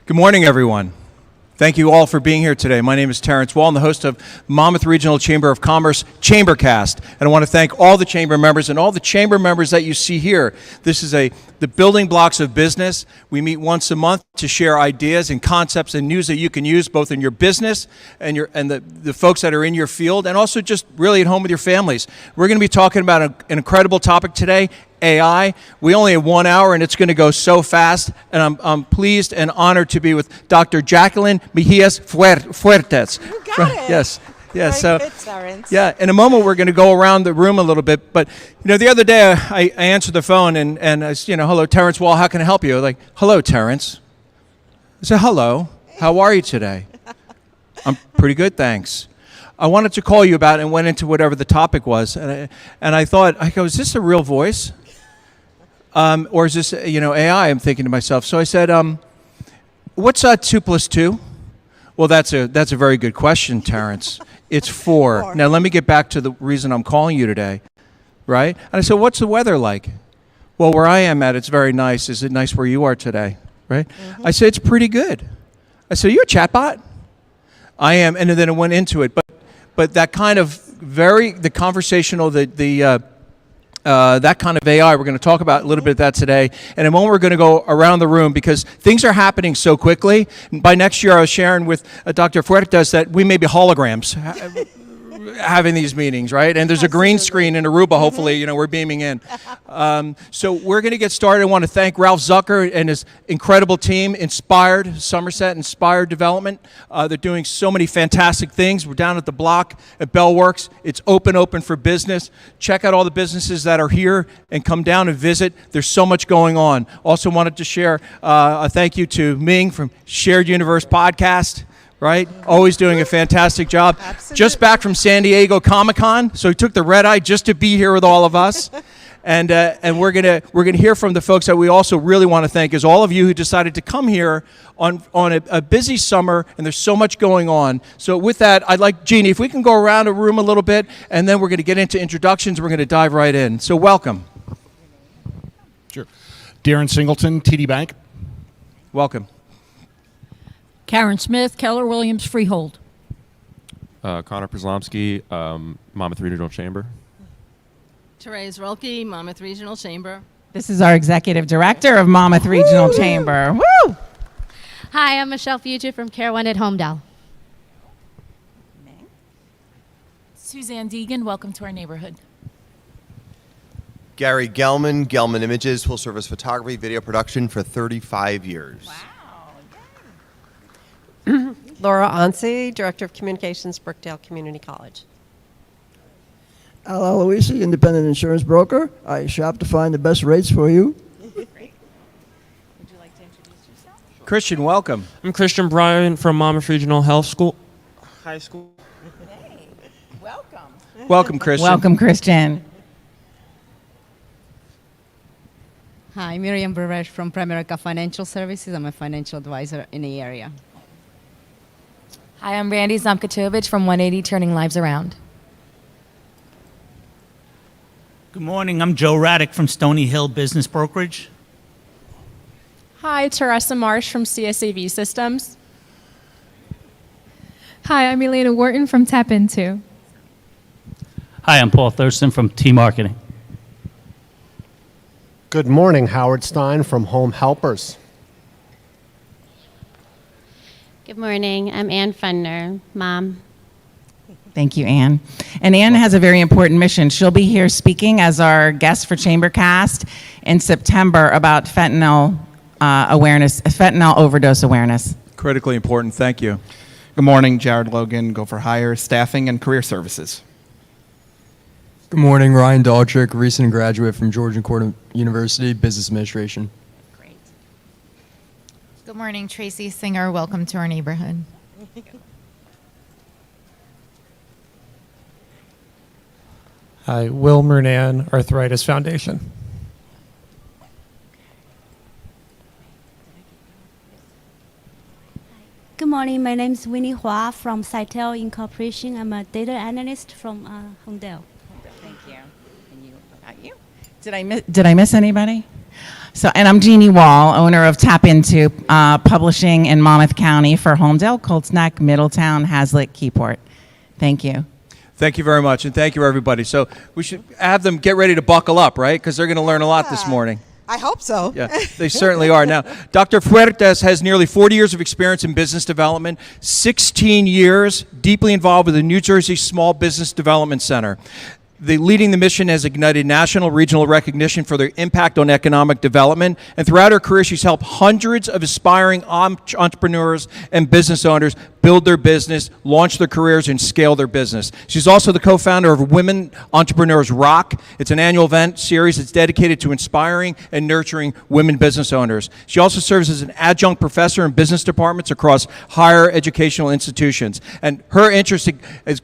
Good morning, everyone. Thank you all for being here today. My name is Terence Wall. I'm the host of Monmouth Regional Chamber of Commerce ChamberCast. And I want to thank all the chamber members and all the chamber members that you see here. This is the building blocks of business. We meet once a month to share ideas and concepts and news that you can use both in your business and the folks that are in your field, and also just really at home with your families. We're going to be talking about an incredible topic today, AI. We only have 1 hour, and it's going to go so fast. And I'm pleased and honored to be with Dr. Jackeline Mejias Fuertes. You got it. Yes. Yeah, Very good, Terence. Yeah, in a moment we're going to go around the room a little bit, but the other day I answered the phone and I said, hello, Terence Wall, how can I help you? Like, hello, Terence. I said, hello, how are you today? I'm pretty good, thanks. I wanted to call you about it and went into whatever the topic was, and I thought, is this a real voice? Or is this, AI? I'm thinking to myself. So I said, what's 2 plus 2? Well, that's a very good question, Terence. It's 4. Now, let me get back to the reason I'm calling you today, right? And I said, what's the weather like? Well, where I am at, it's very nice. Is it nice where you are today, right? Mm-hmm. I said, it's pretty good. I said, are you a chatbot? I am, and then it went into it. But that kind of the conversational, that kind of AI, we're going to talk about a little bit of that today. And in a moment, we're going to go around the room because things are happening so quickly. By next year, I was sharing with Dr. Fuertes that we may be holograms having these meetings, right? And there's a green screen in Aruba, hopefully, we're beaming in. So we're going to get started. I want to thank Ralph Zucker and his incredible team, Somerset Inspired Development. They're doing so many fantastic things. We're down at the block at Bellworks. It's open for business. Check out all the businesses that are here and come down and visit. There's so much going on. Also wanted to share a thank you to Ming from Shared Universe Podcast. Right? Always doing a fantastic job. Absolutely. Just back from San Diego Comic-Con, so he took the red eye just to be here with all of us. And we're gonna hear from the folks that we also really want to thank is all of you who decided to come here on a busy summer, and there's so much going on. So with that, I'd like Jeannie, if we can go around the room a little bit, and then we're going to get into introductions. We're going to dive right in. So welcome. Sure. Darren Singleton, TD Bank. Welcome. Karen Smith, Keller Williams Freehold. Connor Przlomski, Monmouth Regional Chamber. Therese Rolke, Monmouth Regional Chamber. This is our Executive Director of Monmouth Regional Chamber. Woo! Hi, I'm Michelle Fugia from Care One at Homedale. Suzanne Deegan, welcome to our neighborhood. Gary Gelman Images, full service photography, video production for 35 years. Wow. Laura Onsi, Director of Communications, Brookdale Community College. Al Aloisi, Independent Insurance Broker. I shop to find the best rates for you. Great. Would you like to introduce yourself? Christian, welcome. I'm Christian Bryan from Monmouth Regional High School. Hey, welcome. Welcome, Christian. Welcome, Christian. Hi, Miriam Baresh from Primerica Financial Services. I'm a financial advisor in the area. Hi, I'm Randy Zamkatovich from 180 Turning Lives Around. Good morning. I'm Joe Raddick from Stony Hill Business Brokerage. Hi, Teresa Marsh from CSAV Systems. Hi, I'm Elena Wharton from Tap Into. Hi, I'm Paul Thurston from T Marketing. Good morning. Howard Stein from Home Helpers. Good morning. I'm Ann Fundner, Mom. Thank you, Ann. And Ann has a very important mission. She'll be here speaking as our guest for ChamberCast in September about fentanyl overdose awareness. Critically important. Thank you. Good morning, Jared Logan, Go for Hire, Staffing and Career Services. Good morning, Ryan Dahltrick, recent graduate from Georgia University, Business Administration. Good morning, Tracy Singer. Welcome to our neighborhood. Hi, Will Murnan, Arthritis Foundation. Good morning. My name is Winnie Hua from Cytel Incorporation. I'm a data analyst from Homedale. Thank you. And you, about you? Did I miss anybody? So, and I'm Jeannie Wall, owner of Tap Into Publishing in Monmouth County for Holmdel, Colts Neck, Middletown, Hazlitt, Keyport. Thank you. Thank you very much, and thank you, everybody. So we should have them get ready to buckle up, right? Because they're going to learn a lot this morning. I hope so. Yeah, they certainly are. Now, Dr. Fuertes has nearly 40 years of experience in business development, 16 years deeply involved with the New Jersey Small Business Development Center. Leading the mission has ignited national, regional recognition for their impact on economic development. And throughout her career, she's helped hundreds of aspiring entrepreneurs and business owners build their business, launch their careers, and scale their business. She's also the co-founder of Women Entrepreneurs Rock. It's an annual event series that's dedicated to inspiring and nurturing women business owners. She also serves as an adjunct professor in business departments across higher educational institutions. And her interest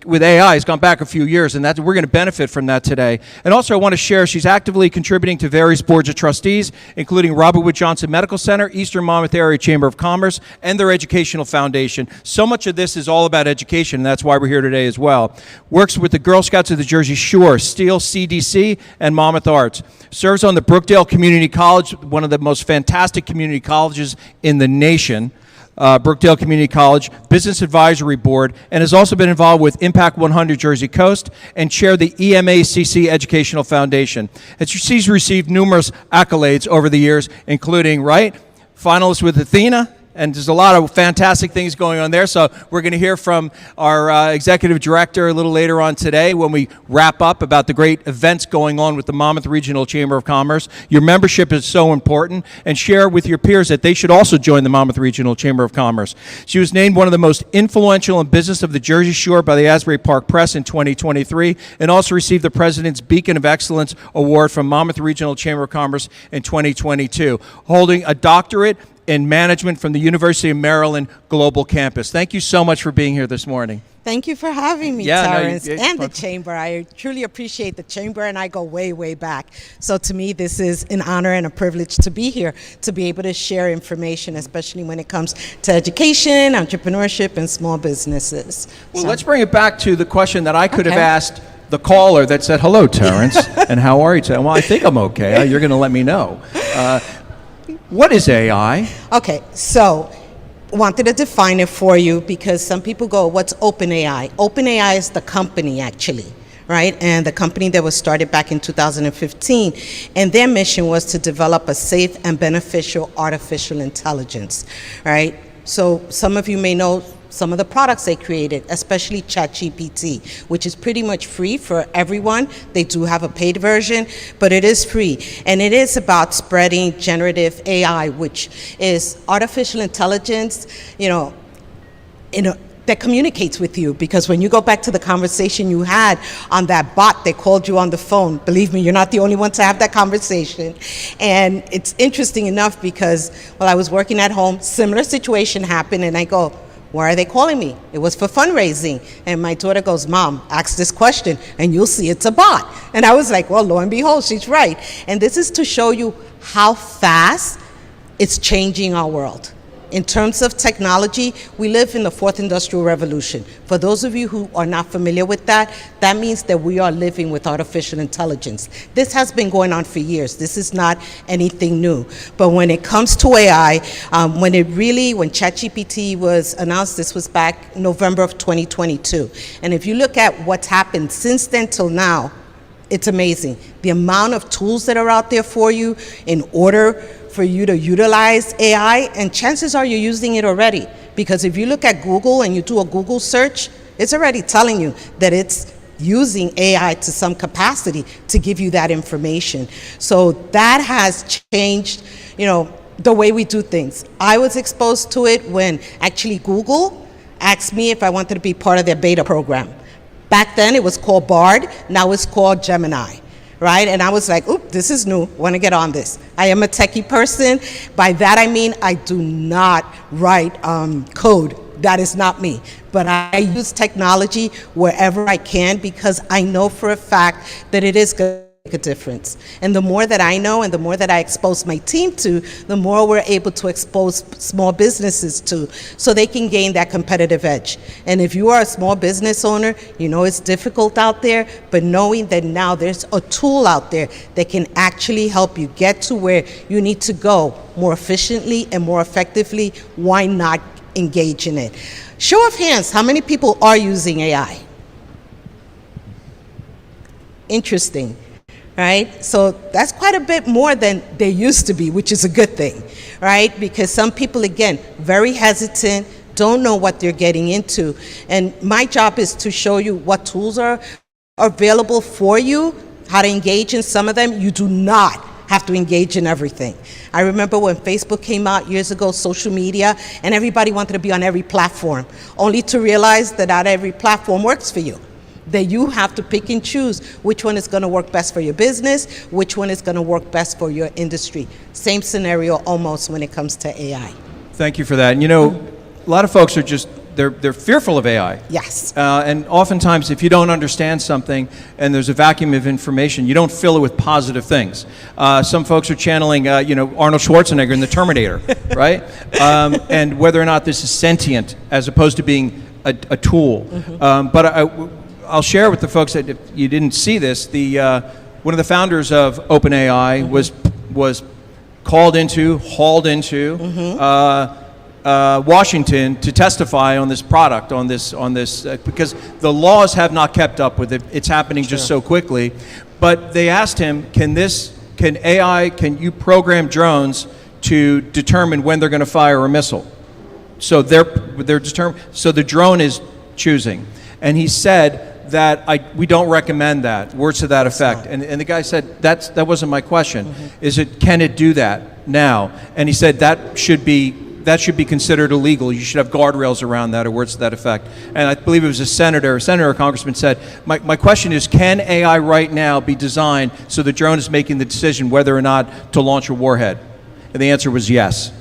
with AI has gone back a few years, and we're going to benefit from that today. And also I want to share she's actively contributing to various boards of trustees, including Robert Wood Johnson Medical Center, Eastern Monmouth Area Chamber of Commerce, and their educational foundation. So much of this is all about education, and that's why we're here today as well. Works with the Girl Scouts of the Jersey Shore, Steel CDC, and Monmouth Arts. Serves on the Brookdale Community College, one of the most fantastic community colleges in the nation. Brookdale Community College Business Advisory Board, and has also been involved with Impact 100 Jersey Coast and chaired the EMACC Educational Foundation. And she's received numerous accolades over the years, including, finalist with Athena, and there's a lot of fantastic things going on there. So we're going to hear from our executive director a little later on today when we wrap up about the great events going on with the Monmouth Regional Chamber of Commerce. Your membership is so important, and share with your peers that they should also join the Monmouth Regional Chamber of Commerce. She was named one of the most influential in business of the Jersey Shore by the Asbury Park Press in 2023, and also received the President's Beacon of Excellence Award from Monmouth Regional Chamber of Commerce in 2022, holding a doctorate in management from the University of Maryland Global Campus. Thank you so much for being here this morning. Thank you for having me, Yeah, no, Terence, and the Chamber. I truly appreciate the Chamber, and I go way, way back. So to me, this is an honor and a privilege to be here, to be able to share information, especially when it comes to education, entrepreneurship, and small businesses. Well, let's bring it back to the question that I could have asked the caller that said, hello, Terence, and how are you today? Well, I think I'm okay. You're going to let me know. What is AI? Okay, so wanted to define it for you because some people go, what's OpenAI? OpenAI is the company, actually, right? And the company that was started back in 2015, and their mission was to develop a safe and beneficial artificial intelligence, right? So some of you may know some of the products they created, especially ChatGPT, which is pretty much free for everyone. They do have a paid version, but it is free. And it is about spreading generative AI, which is artificial intelligence, that communicates with you, because when you go back to the conversation you had on that bot that called you on the phone, believe me, you're not the only one to have that conversation. And it's interesting enough because while I was working at home, similar situation happened, and I go, why are they calling me? It was for fundraising. And my daughter goes, Mom, ask this question and you'll see it's a bot. And I was like, well, lo and behold, she's right. And this is to show you how fast it's changing our world. In terms of technology, we live in the fourth industrial revolution. For those of you who are not familiar with that, that means that we are living with artificial intelligence. This has been going on for years. This is not anything new. But when it comes to AI, when ChatGPT was announced, this was back November of 2022. And if you look at what's happened since then till now, it's amazing. The amount of tools that are out there for you in order for you to utilize AI, and chances are you're using it already. Because if you look at Google and you do a Google search, it's already telling you that it's using AI to some capacity to give you that information. So that has changed, the way we do things. I was exposed to it when actually Google asked me if I wanted to be part of their beta program. Back then it was called Bard, now it's called Gemini. Right? And I was like, oop, this is new, want to get on this. I am a techie person. By that I mean I do not write code. That is not me. But I use technology wherever I can because I know for a fact that it is going a difference. And the more that I know and the more that I expose my team to, the more we're able to expose small businesses to, so they can gain that competitive edge. And if you are a small business owner, you know it's difficult out there, but knowing that now there's a tool out there that can actually help you get to where you need to go more efficiently and more effectively, why not engage in it? Show of hands, how many people are using AI? Interesting. Right? So that's quite a bit more than they used to be, which is a good thing, right? Because some people, again, very hesitant, don't know what they're getting into. And my job is to show you what tools are available for you, how to engage in some of them. You do not have to engage in everything. I remember when Facebook came out years ago, social media, and everybody wanted to be on every platform, only to realize that not every platform works for you. That you have to pick and choose which one is going to work best for your business, which one is going to work best for your industry. Same scenario almost when it comes to AI. Thank you for that. And you know, a lot of folks are just, they're fearful of AI. Yes. And oftentimes if you don't understand something and there's a vacuum of information, you don't fill it with positive things. Some folks are channeling, Arnold Schwarzenegger in The Terminator, right? And whether or not this is sentient as opposed to being a tool. But I'll share with the folks that if you didn't see this, one of the founders of OpenAI was hauled into Washington to testify on this product, on this because the laws have not kept up with it. It's happening just so quickly. But they asked him, can you program drones to determine when they're going to fire a missile? So they're determined. So the drone is choosing, and he said that we don't recommend that, words to that effect. And the guy said, that wasn't my question. Can it do that now? And he said that should be considered illegal. You should have guardrails around that, or words to that effect. And I believe it was a senator or congressman said, my question is, can AI right now be designed so the drone is making the decision whether or not to launch a warhead? And the answer was yes.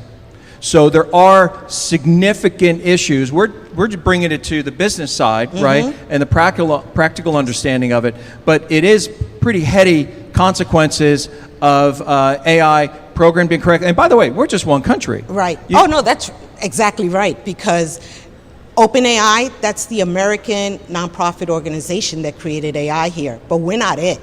So there are significant issues. We're just bringing it to the business side, right, and the practical understanding of it. But it is pretty heady consequences of AI programmed incorrectly. And by the way, we're just one country. Right. Oh no, that's exactly right. Because OpenAI, that's the American nonprofit organization that created AI here. But we're not it.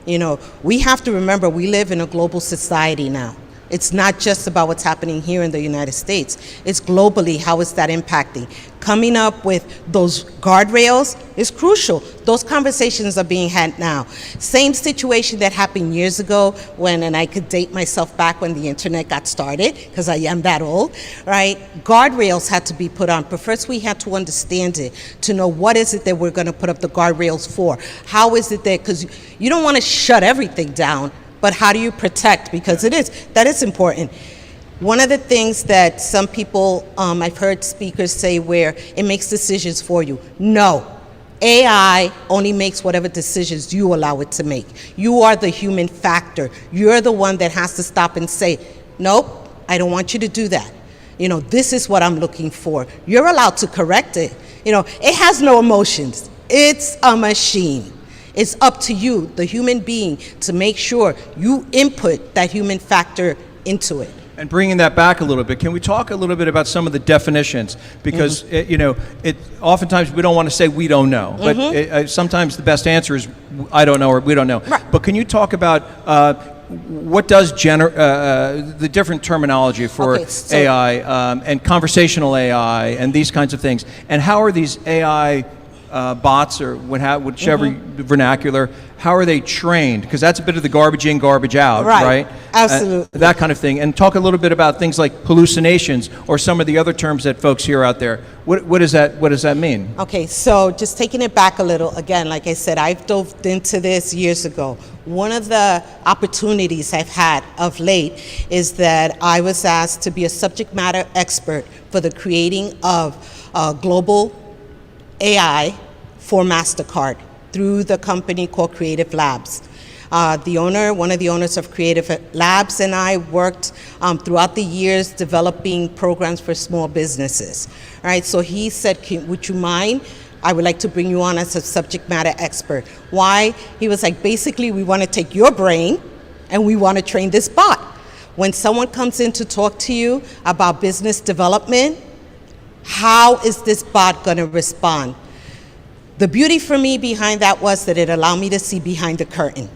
You know, we have to remember we live in a global society now. It's not just about what's happening here in the United States. It's globally, how is that impacting? Coming up with those guardrails is crucial. Those conversations are being had now. Same situation that happened years ago and I could date myself back when the internet got started, because I am that old, right? Guardrails had to be put on, but first we had to understand it, to know what is it that we're gonna put up the guardrails for? How is it that, because you don't wanna shut everything down, but how do you protect? Because that is important. One of the things that some people, I've heard speakers say where it makes decisions for you. No, AI only makes whatever decisions you allow it to make. You are the human factor. You're the one that has to stop and say, nope, I don't want you to do that. You know, this is what I'm looking for. You're allowed to correct it. You know, it has no emotions. It's a machine. It's up to you, the human being, to make sure you input that human factor into it. And bringing that back a little bit, can we talk a little bit about some of the definitions? Because oftentimes we don't want to say we don't know, but sometimes the best answer is I don't know or we don't know. Right. But can you talk about what does the different terminology for AI and conversational AI and these kinds of things, and how are these AI bots or whichever vernacular, how are they trained? Because that's a bit of the garbage in, garbage out, right? Absolutely. That kind of thing. And talk a little bit about things like hallucinations or some of the other terms that folks hear out there. What does that mean? Okay, so just taking it back a little, again, like I said, I've dove into this years ago. One of the opportunities I've had of late is that I was asked to be a subject matter expert for the creating of global AI for MasterCard through the company called Creative Labs. One of the owners of Creative Labs and I worked throughout the years developing programs for small businesses. All right, so he said, would you mind? I would like to bring you on as a subject matter expert. Why? He was like, basically, we want to take your brain and we want to train this bot. When someone comes in to talk to you about business development, how is this bot going to respond? The beauty for me behind that was that it allowed me to see behind the curtain.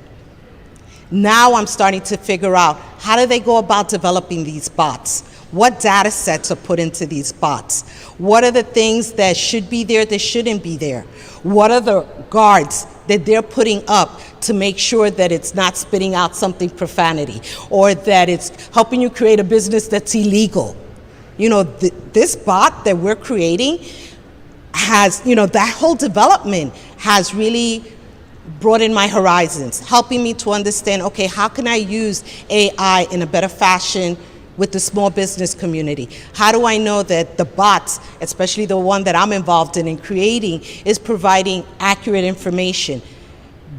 Now I'm starting to figure out, how do they go about developing these bots? What data sets are put into these bots? What are the things that should be there that shouldn't be there? What are the guards that they're putting up to make sure that it's not spitting out something profanity, or that it's helping you create a business that's illegal? You know, this bot that we're creating has, you know, that whole development has really broadened my horizons, helping me to understand, okay, how can I use AI in a better fashion with the small business community? How do I know that the bots, especially the one that I'm involved in creating, is providing accurate information?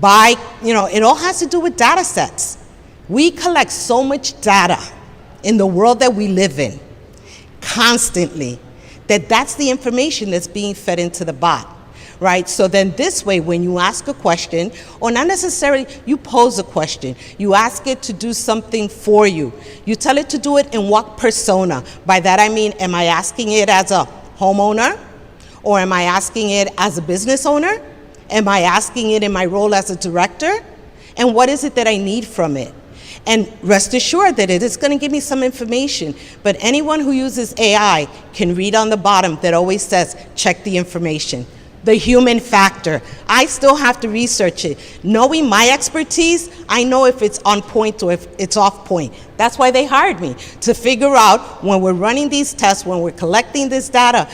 By, you know, it all has to do with data sets. We collect so much data in the world that we live in constantly, that's the information that's being fed into the bot, right? So then this way, when you ask a question, or not necessarily you pose a question, you ask it to do something for you. You tell it to do it in what persona? By that I mean, am I asking it as a homeowner? Or am I asking it as a business owner? Am I asking it in my role as a director? And what is it that I need from it? And rest assured that it is going to give me some information. But anyone who uses AI can read on the bottom that always says, check the information. The human factor. I still have to research it. Knowing my expertise, I know if it's on point or if it's off point. That's why they hired me, to figure out when we're running these tests, when we're collecting this data,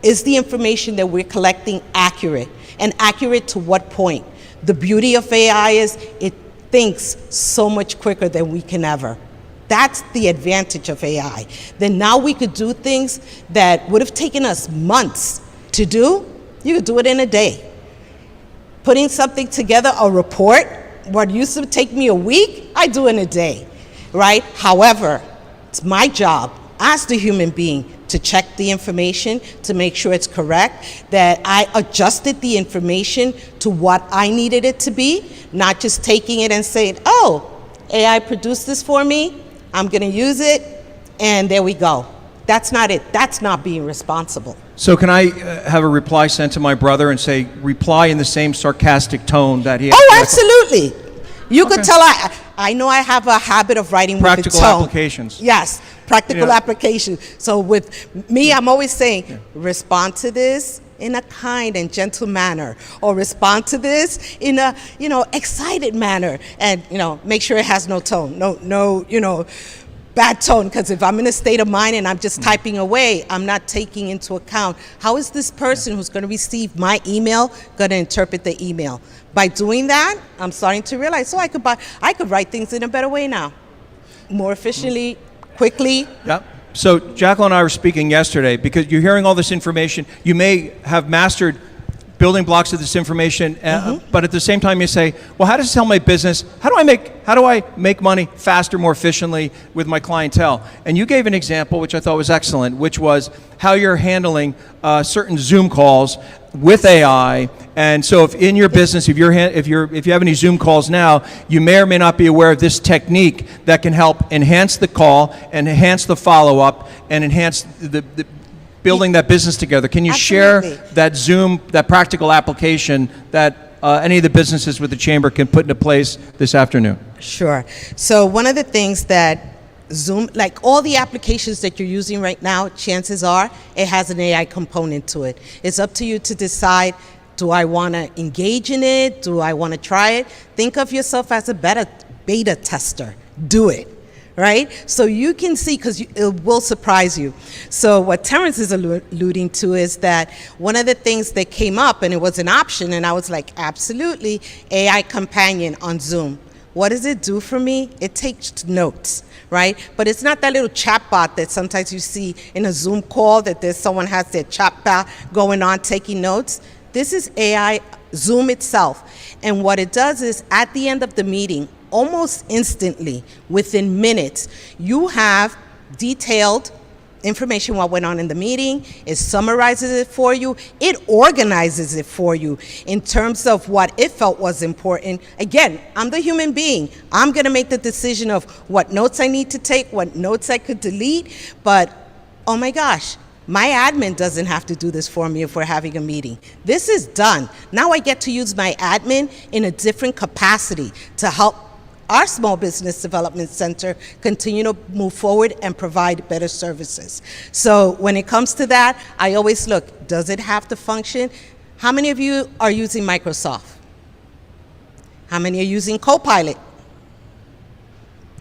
is the information that we're collecting accurate? And accurate to what point? The beauty of AI is it thinks so much quicker than we can ever. That's the advantage of AI. Then now we could do things that would have taken us months to do. You could do it in a day. Putting something together, a report, what used to take me a week, I do in a day, right? However, it's my job as the human being to check the information, to make sure it's correct, that I adjusted the information to what I needed it to be, not just taking it and saying, oh, AI produced this for me, I'm gonna use it, and there we go. That's not it. That's not being responsible. So can I have a reply sent to my brother and say, reply in the same sarcastic tone that he has? Oh, absolutely. You could tell I know I have a habit of writing practical with the tone. applications. Yes, practical application. So with me, I'm always saying, respond to this in a kind and gentle manner, or respond to this in a, you know, excited manner, and, you know, make sure it has no tone, no, you know, bad tone, because if I'm in a state of mind and I'm just typing away, I'm not taking into account how is this person who's going to receive my email going to interpret the email. By doing that, I'm starting to realize, I could write things in a better way now, more efficiently, quickly. Yep. So Jacqueline and I were speaking yesterday, because you're hearing all this information. You may have mastered building blocks of this information, but at the same time you say, well, how does this help my business? How do I make money faster, more efficiently with my clientele? And you gave an example, which I thought was excellent, which was how you're handling certain Zoom calls with AI. And so if in your business, if you have any Zoom calls now, you may or may not be aware of this technique that can help enhance the call, and enhance the follow-up, and enhance the building that business together. Can you share that Zoom, that practical application that any of the businesses with the Chamber can put into place this afternoon? Sure. So one of the things that Zoom, like all the applications that you're using right now, chances are it has an AI component to it. It's up to you to decide, do I want to engage in it? Do I want to try it? Think of yourself as a beta tester. Do it. Right? So you can see, because it will surprise you. So what Terence is alluding to is that one of the things that came up, and it was an option, and I was like, absolutely, AI companion on Zoom. What does it do for me? It takes notes, right? But it's not that little chat bot that sometimes you see in a Zoom call, that someone has their chat bot going on taking notes. This is AI, Zoom itself. And what it does is, at the end of the meeting, almost instantly, within minutes, you have detailed information what went on in the meeting, it summarizes it for you, it organizes it for you in terms of what it felt was important. Again, I'm the human being. I'm going to make the decision of what notes I need to take, what notes I could delete, but oh my gosh, my admin doesn't have to do this for me if we're having a meeting. This is done. Now I get to use my admin in a different capacity to help our Small Business Development Center continue to move forward and provide better services. So when it comes to that, I always look, does it have to function? How many of you are using Microsoft? How many are using Copilot?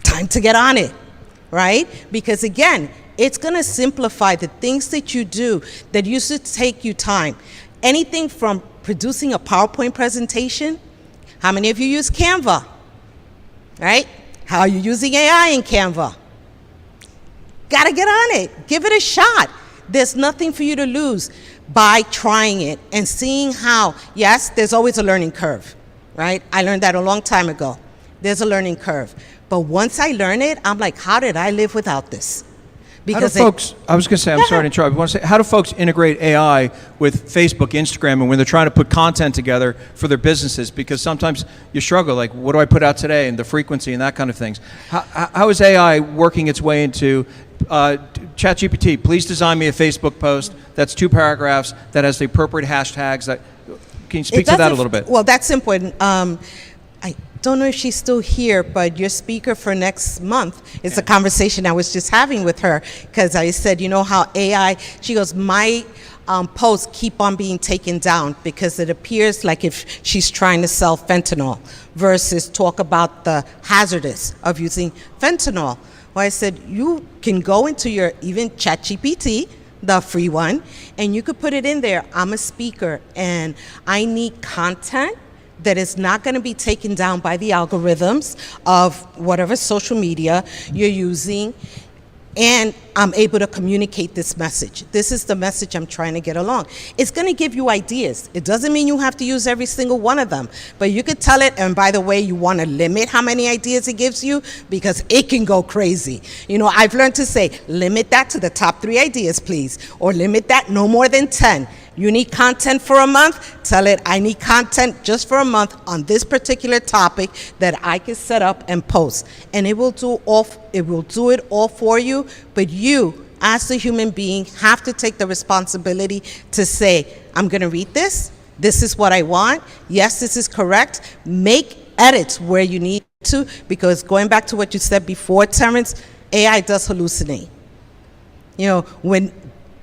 Time to get on it, right? Because again, it's going to simplify the things that you do that used to take you time. Anything from producing a PowerPoint presentation. How many of you use Canva? Right? How are you using AI in Canva? Got to get on it. Give it a shot. There's nothing for you to lose by trying it and seeing how, yes, there's always a learning curve, right? I learned that a long time ago. There's a learning curve. But once I learn it, I'm like, how did I live without this? Because I was going to say, I'm sorry to interrupt. I want to say, how do folks integrate AI with Facebook, Instagram, and when they're trying to put content together for their businesses? Because sometimes you struggle, like, what do I put out today, and the frequency and that kind of things. How is AI working its way into ChatGPT? Please design me a Facebook post that's 2 paragraphs that has the appropriate hashtags. Can you speak to that a little bit? Well, that's important. I don't know if she's still here, but your speaker for next month is a conversation I was just having with her, because I said, you know how AI, she goes, my posts keep on being taken down because it appears like if she's trying to sell fentanyl versus talk about the hazardous of using fentanyl. Well, I said, you can go into your even ChatGPT, the free one, and you could put it in there. I'm a speaker and I need content that is not going to be taken down by the algorithms of whatever social media you're using, and I'm able to communicate this message. This is the message I'm trying to get along. It's going to give you ideas. It doesn't mean you have to use every single one of them, but you could tell it, and by the way, you want to limit how many ideas it gives you because it can go crazy. You know, I've learned to say, limit that to the top 3 ideas, please, or limit that no more than 10. You need content for a month? Tell it, I need content just for a month on this particular topic that I can set up and post. And it will do it all for you, but you, as a human being, have to take the responsibility to say, I'm gonna read this, this is what I want, yes, this is correct, make edits where you need to, because going back to what you said before, Terence, AI does hallucinate. You know,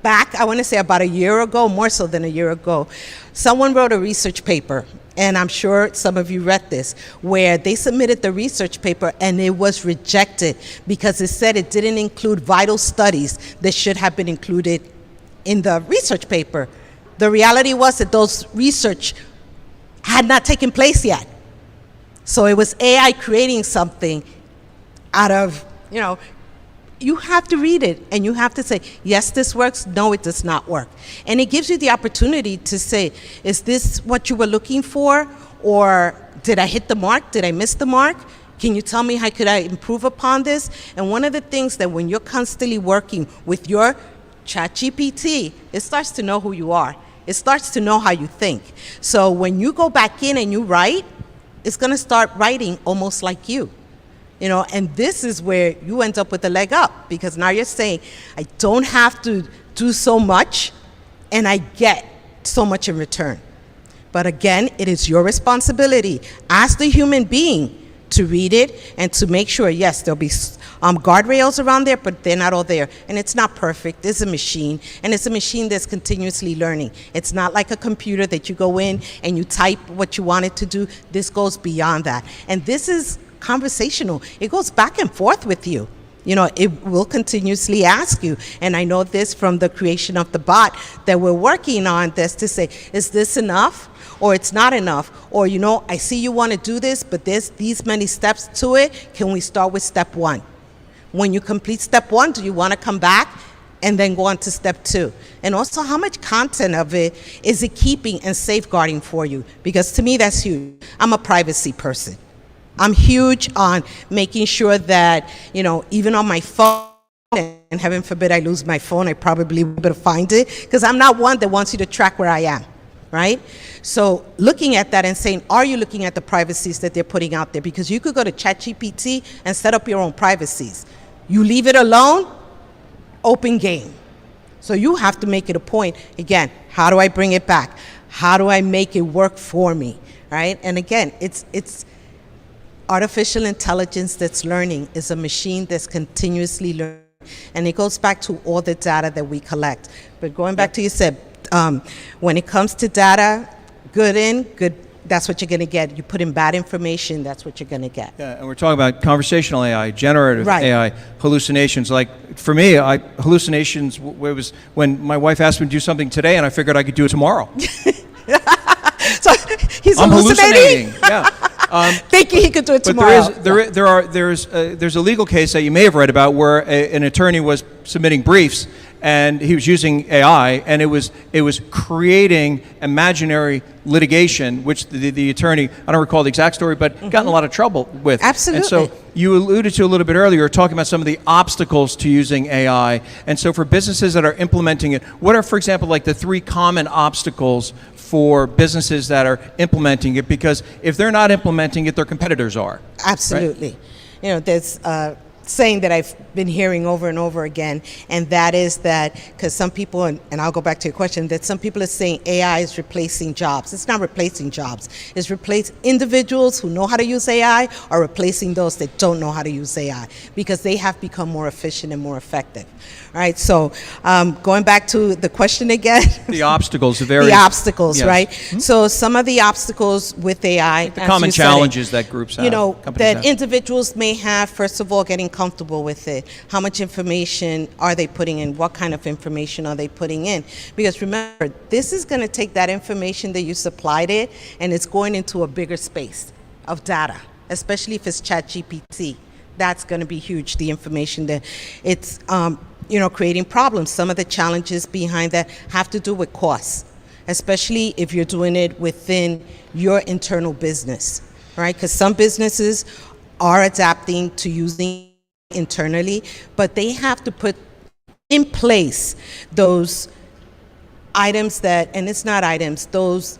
back, I want to say about a year ago, more so than a year ago, someone wrote a research paper, and I'm sure some of you read this, where they submitted the research paper and it was rejected because it said it didn't include vital studies that should have been included in the research paper. The reality was that those research had not taken place yet. So it was AI creating something out of, you know, you have to read it and you have to say, yes, this works, no, it does not work. And it gives you the opportunity to say, is this what you were looking for? Or did I hit the mark? Did I miss the mark? Can you tell me how could I improve upon this? And one of the things that when you're constantly working with your ChatGPT, it starts to know who you are. It starts to know how you think. So when you go back in and you write, it's gonna start writing almost like you. You know, and this is where you end up with a leg up, because now you're saying, I don't have to do so much and I get so much in return. But again, it is your responsibility as the human being to read it and to make sure, yes, there'll be guardrails around there, but they're not all there. And it's not perfect. It's a machine, and it's a machine that's continuously learning. It's not like a computer that you go in and you type what you want it to do. This goes beyond that. And this is conversational. It goes back and forth with you. You know, it will continuously ask you. And I know this from the creation of the bot that we're working on, that's to say, is this enough? Or it's not enough? Or, you know, I see you want to do this, but there's these many steps to it. Can we start with step 1? When you complete step 1, do you want to come back and then go on to step 2? And also, how much content of it is it keeping and safeguarding for you? Because to me, that's huge. I'm a privacy person. I'm huge on making sure that, you know, even on my phone, and heaven forbid I lose my phone, I probably will be able to find it, because I'm not one that wants you to track where I am, right? So looking at that and saying, are you looking at the privacies that they're putting out there? Because you could go to ChatGPT and set up your own privacies. You leave it alone, open game. So you have to make it a point. Again, how do I bring it back? How do I make it work for me, right? And again, it's artificial intelligence that's learning. Is a machine that's continuously learning. And it goes back to all the data that we collect. But going back to you said, when it comes to data, good, that's what you're going to get. You put in bad information, that's what you're going to get. Yeah, and we're talking about conversational AI, generative Right. AI, hallucinations. Like for me, hallucinations was when my wife asked me to do something today, and I figured I could do it tomorrow. So he's I'm hallucinating? Yeah. Thinking he could do it tomorrow. But there's a legal case that you may have read about where an attorney was submitting briefs and he was using AI, and it was creating imaginary litigation, which the attorney, I don't recall the exact story, but got in a lot of trouble with. Absolutely. And so you alluded to a little bit earlier, you were talking about some of the obstacles to using AI. And so for businesses that are implementing it, what are, for example, like the 3 common obstacles for businesses that are implementing it? Because if they're not implementing it, their competitors are. Absolutely. You know, there's a saying that I've been hearing over and over again, and that is that, because some people, and I'll go back to your question, that some people are saying AI is replacing jobs. It's not replacing jobs. It's replacing individuals who know how to use AI or replacing those that don't know how to use AI, because they have become more efficient and more effective. All right, so going back to the question again. The obstacles, the obstacles, yes. right? So some of the obstacles with AI, the common challenges that groups have. You know, that have. individuals may have, first of all, getting comfortable with it. How much information are they putting in? What kind of information are they putting in? Because remember, this is going to take that information that you supplied it, and it's going into a bigger space of data, especially if it's ChatGPT. That's going to be huge, the information that it's, creating problems. Some of the challenges behind that have to do with costs, especially if you're doing it within your internal business, right? Because some businesses are adapting to using internally, but they have to put in place those items that, and it's not items, those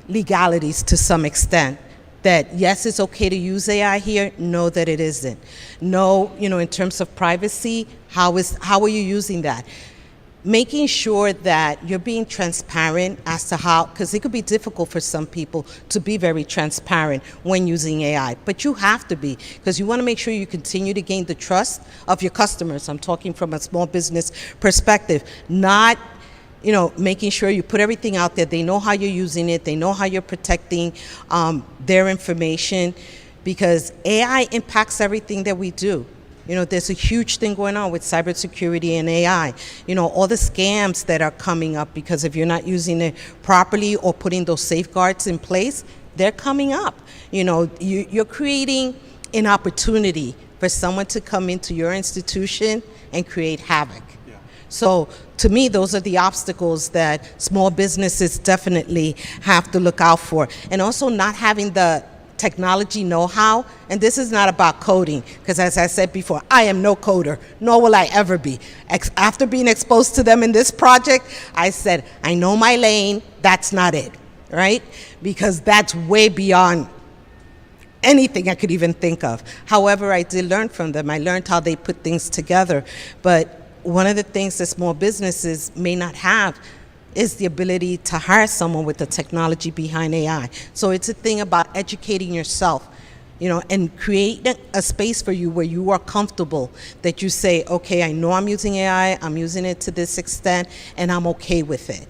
legalities to some extent, that yes, it's okay to use AI here, no, that it isn't. No, in terms of privacy, how are you using that? Making sure that you're being transparent as to how, because it could be difficult for some people to be very transparent when using AI, but you have to be, because you want to make sure you continue to gain the trust of your customers. I'm talking from a small business perspective, not making sure you put everything out there. They know how you're using it. They know how you're protecting their information, because AI impacts everything that we do. There's a huge thing going on with cybersecurity and AI. All the scams that are coming up, because if you're not using it properly or putting those safeguards in place, they're coming up. You're creating an opportunity for someone to come into your institution and create havoc. Yeah. So to me, those are the obstacles that small businesses definitely have to look out for. And also not having the technology know-how, and this is not about coding, because as I said before, I am no coder, nor will I ever be. After being exposed to them in this project, I said, I know my lane, that's not it, right? Because that's way beyond anything I could even think of. However, I did learn from them. I learned how they put things together. But one of the things that small businesses may not have is the ability to hire someone with the technology behind AI. So it's a thing about educating yourself, and create a space for you where you are comfortable, that you say, okay, I know I'm using AI, I'm using it to this extent, and I'm okay with it.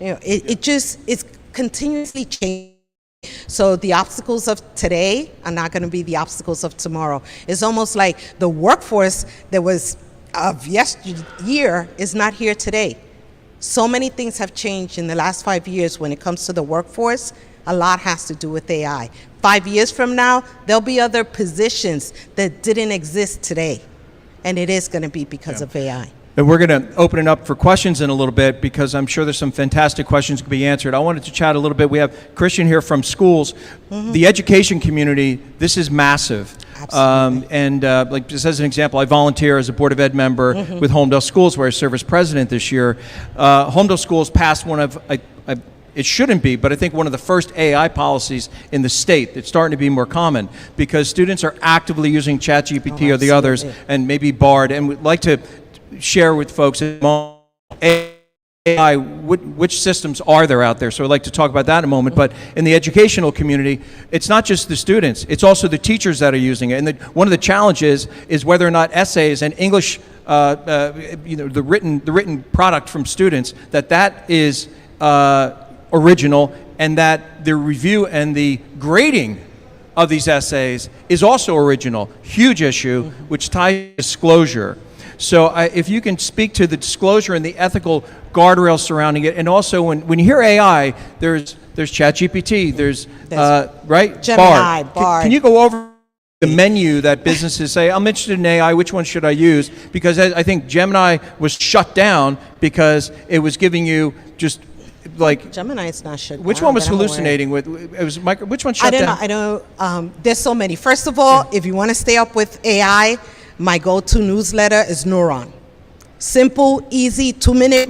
It's continuously changing. So the obstacles of today are not going to be the obstacles of tomorrow. It's almost like the workforce that was of yesteryear is not here today. So many things have changed in the last 5 years when it comes to the workforce. A lot has to do with AI. 5 years from now, there'll be other positions that didn't exist today. And it is going to be because of AI. And we're going to open it up for questions in a little bit, because I'm sure there's some fantastic questions to be answered. I wanted to chat a little bit. We have Christian here from schools. The education community, this is massive. And like just as an example, I volunteer as a Board of Ed member with Homedale Schools, where I serve as president this year. Homedale Schools passed one of, it shouldn't be, but I think one of the first AI policies in the state. It's starting to be more common because students are actively using ChatGPT or the others, and maybe Bard. And we'd like to share with folks AI, which systems are there out there. So I'd like to talk about that in a moment. But in the educational community, it's not just the students, it's also the teachers that are using it. And one of the challenges is whether or not essays and English, the written product from students, that is original, and that the review and the grading of these essays is also original. Huge issue, which ties to disclosure. So if you can speak to the disclosure and the ethical guardrails surrounding it, and also when you hear AI, there's ChatGPT, there's right, Gemini, Bard. Can you go over the menu that businesses say, I'm interested in AI, which one should I use? Because I think Gemini was shut down because it was giving you just like Gemini is not shut down. Which one was hallucinating with? It was which one shut down? I don't know. There's so many. First of all, if you want to stay up with AI, my go-to newsletter is Neuron. Simple, easy, 2-minute,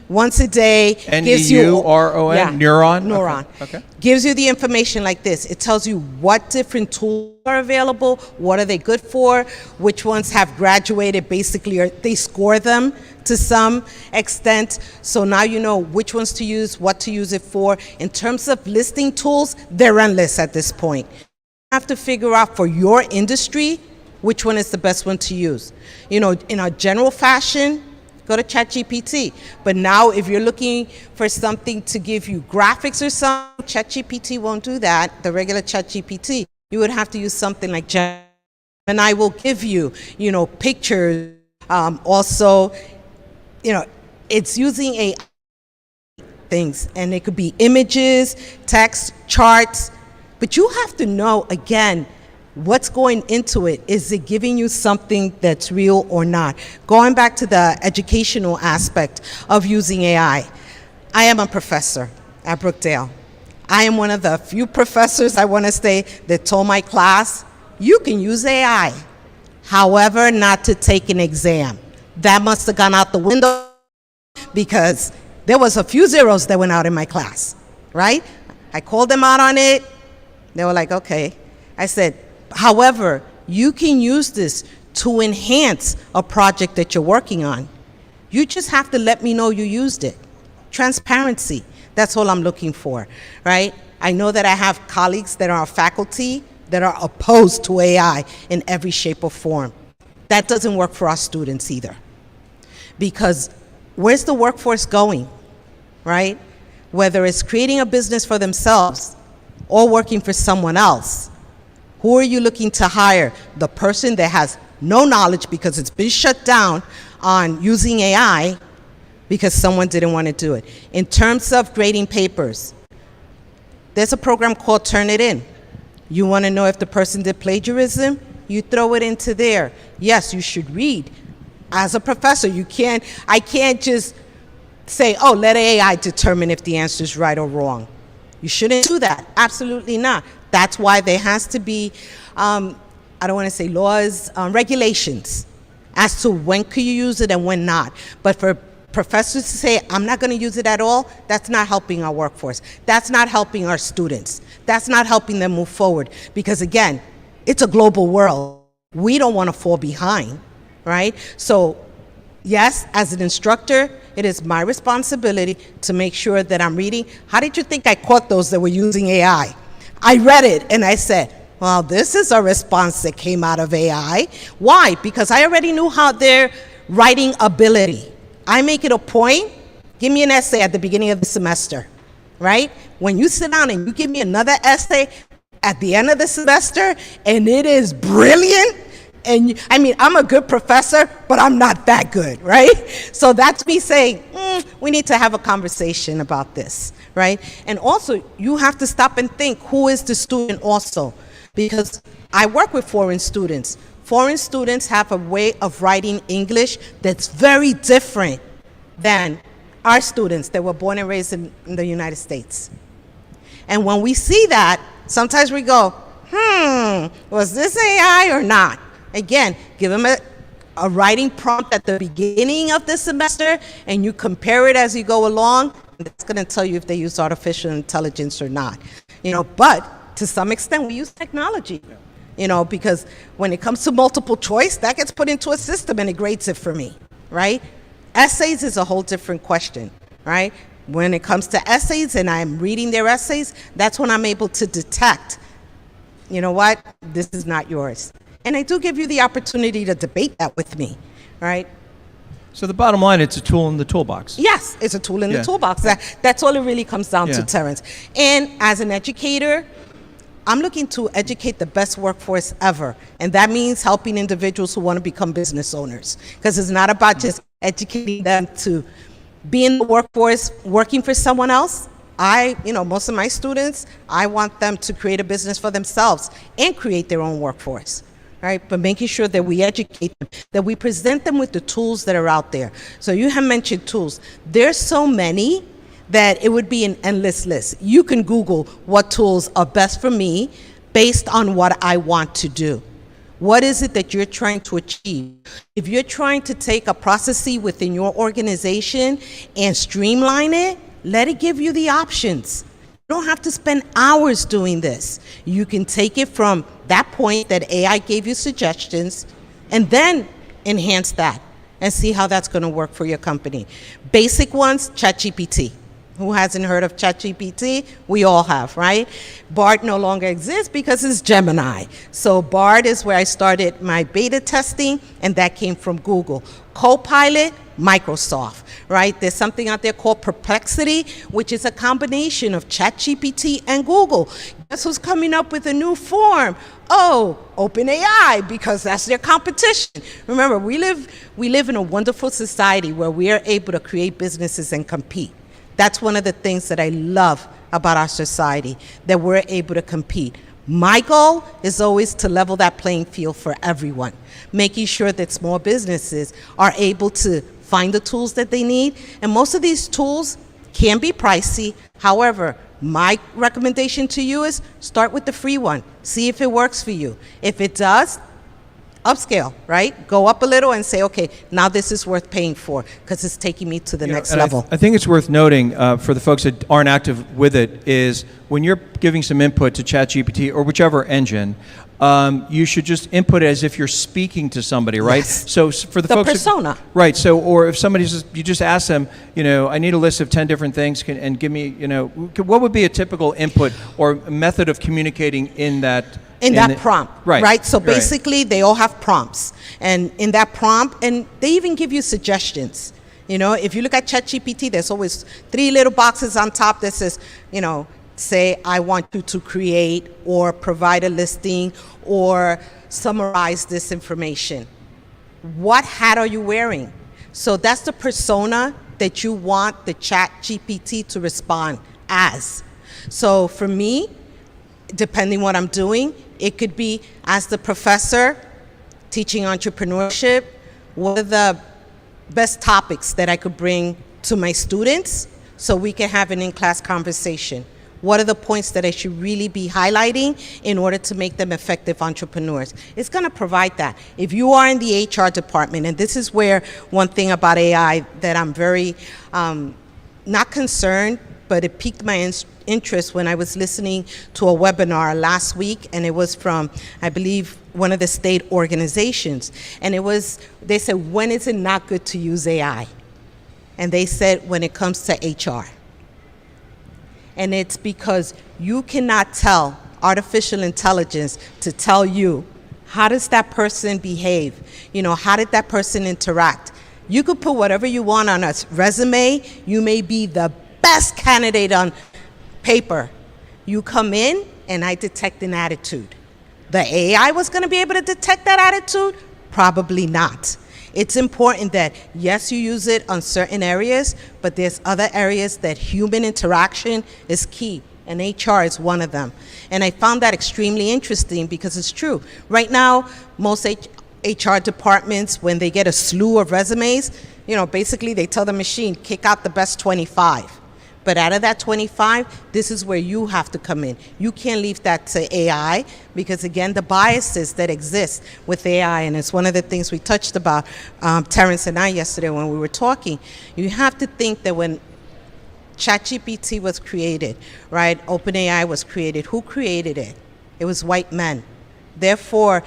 once a day. N-E-U-R-O-N? Yeah, Neuron? Neuron. Okay. Gives you the information like this. It tells you what different tools are available, what are they good for, which ones have graduated basically, or they score them to some extent. So now you know which ones to use, what to use it for. In terms of listing tools, they're endless at this point. You have to figure out for your industry which one is the best one to use. You know, in a general fashion, go to ChatGPT. But now if you're looking for something to give you graphics or something, ChatGPT won't do that, the regular ChatGPT. You would have to use something like Gemini, and I will give you, pictures. Also, it's using AI things, and it could be images, text, charts, but you have to know, again, what's going into it. Is it giving you something that's real or not? Going back to the educational aspect of using AI, I am a professor at Brookdale. I am one of the few professors, I want to say, that told my class, you can use AI, however, not to take an exam. That must have gone out the window because there was a few zeros that went out in my class, right? I called them out on it. They were like, okay. I said, however, you can use this to enhance a project that you're working on. You just have to let me know you used it. Transparency, that's all I'm looking for, right? I know that I have colleagues that are faculty that are opposed to AI in every shape or form. That doesn't work for our students either. Because where's the workforce going, right? Whether it's creating a business for themselves or working for someone else, who are you looking to hire? The person that has no knowledge because it's been shut down on using AI because someone didn't want to do it. In terms of grading papers, there's a program called Turnitin. You want to know if the person did plagiarism? You throw it into there. Yes, you should read. As a professor, I can't just say, oh, let AI determine if the answer is right or wrong. You shouldn't do that. Absolutely not. That's why there has to be, I don't want to say laws, regulations as to when could you use it and when not. But for professors to say, I'm not going to use it at all, that's not helping our workforce. That's not helping our students. That's not helping them move forward. Because again, it's a global world. We don't want to fall behind, right? So yes, as an instructor, it is my responsibility to make sure that I'm reading. How did you think I caught those that were using AI? I read it and I said, well, this is a response that came out of AI. Why? Because I already knew how their writing ability. I make it a point, give me an essay at the beginning of the semester, right? When you sit down and you give me another essay at the end of the semester and it is brilliant, and I'm a good professor, but I'm not that good, right? So that's me saying, we need to have a conversation about this, right? And also, you have to stop and think, who is the student also? Because I work with foreign students. Foreign students have a way of writing English that's very different than our students that were born and raised in the United States. And when we see that, sometimes we go, was this AI or not? Again, give them a writing prompt at the beginning of the semester, and you compare it as you go along. And it's going to tell you if they use artificial intelligence or not. But to some extent, we use technology. Because when it comes to multiple choice, that gets put into a system and it grades it for me, right? Essays is a whole different question, right? When it comes to essays and I'm reading their essays, that's when I'm able to detect, you know what, this is not yours. And I do give you the opportunity to debate that with me, right? So the bottom line, it's a tool in the toolbox. Yes, it's a tool in the toolbox. That's all it really comes down to, Terence. And as an educator, I'm looking to educate the best workforce ever. And that means helping individuals who want to become business owners. Because it's not about just educating them to be in the workforce working for someone else. Most of my students, I want them to create a business for themselves and create their own workforce. Right? But making sure that we educate them, that we present them with the tools that are out there. So you have mentioned tools. There's so many that it would be an endless list. You can Google what tools are best for me based on what I want to do. What is it that you're trying to achieve? If you're trying to take a process within your organization and streamline it, let it give you the options. You don't have to spend hours doing this. You can take it from that point that AI gave you suggestions and then enhance that and see how that's going to work for your company. Basic ones, ChatGPT. Who hasn't heard of ChatGPT? We all have, right? Bard no longer exists because it's Gemini. So Bard is where I started my beta testing, and that came from Google. Copilot, Microsoft, right? There's something out there called Perplexity, which is a combination of ChatGPT and Google. Guess who's coming up with a new form? Oh, OpenAI, because that's their competition. Remember, we live in a wonderful society where we are able to create businesses and compete. That's one of the things that I love about our society, that we're able to compete. My goal is always to level that playing field for everyone, making sure that small businesses are able to find the tools that they need. And most of these tools can be pricey. However, my recommendation to you is start with the free one. See if it works for you. If it does, upscale, right? Go up a little and say, okay, now this is worth paying for because it's taking me to the next level. I think it's worth noting for the folks that aren't active with it is when you're giving some input to ChatGPT or whichever engine, you should just input it as if you're speaking to somebody, right? Yes. So for the folks persona. Right. So, or if somebody's, you just ask them, I need a list of 10 different things and give me, what would be a typical input or method of communicating in that prompt, right? So basically, they all have prompts. And in that prompt, and they even give you suggestions. If you look at ChatGPT, there's always 3 little boxes on top that says, say, I want you to create or provide a listing or summarize this information. What hat are you wearing? So that's the persona that you want the ChatGPT to respond as. So for me, depending what I'm doing, it could be as the professor teaching entrepreneurship, what are the best topics that I could bring to my students so we can have an in-class conversation? What are the points that I should really be highlighting in order to make them effective entrepreneurs? It's going to provide that. If you are in the HR department, and this is where one thing about AI that I'm very not concerned, but it piqued my interest when I was listening to a webinar last week, and it was from, I believe, one of the state organizations. And they said, when is it not good to use AI? And they said, when it comes to HR. And it's because you cannot tell artificial intelligence to tell you, how does that person behave? How did that person interact? You could put whatever you want on a resume. You may be the best candidate on paper. You come in and I detect an attitude. The AI was going to be able to detect that attitude? Probably not. It's important that, yes, you use it on certain areas, but there's other areas that human interaction is key, and HR is one of them. And I found that extremely interesting because it's true. Right now, most HR departments, when they get a slew of resumes, basically they tell the machine, kick out the best 25. But out of that 25, this is where you have to come in. You can't leave that to AI because, again, the biases that exist with AI, and it's one of the things we touched about, Terence and I, yesterday when we were talking. You have to think that when ChatGPT was created, right, OpenAI was created, who created it? It was white men. Therefore,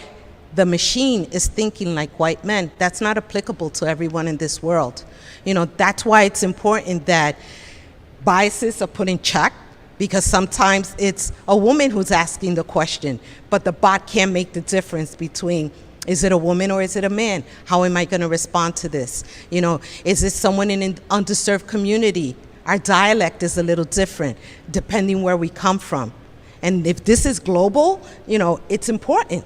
the machine is thinking like white men. That's not applicable to everyone in this world. You know, that's why it's important that biases are put in check, because sometimes it's a woman who's asking the question, but the bot can't make the difference between, is it a woman or is it a man? How am I going to respond to this? You know, is this someone in an underserved community? Our dialect is a little different depending where we come from. And if this is global, you know, it's important.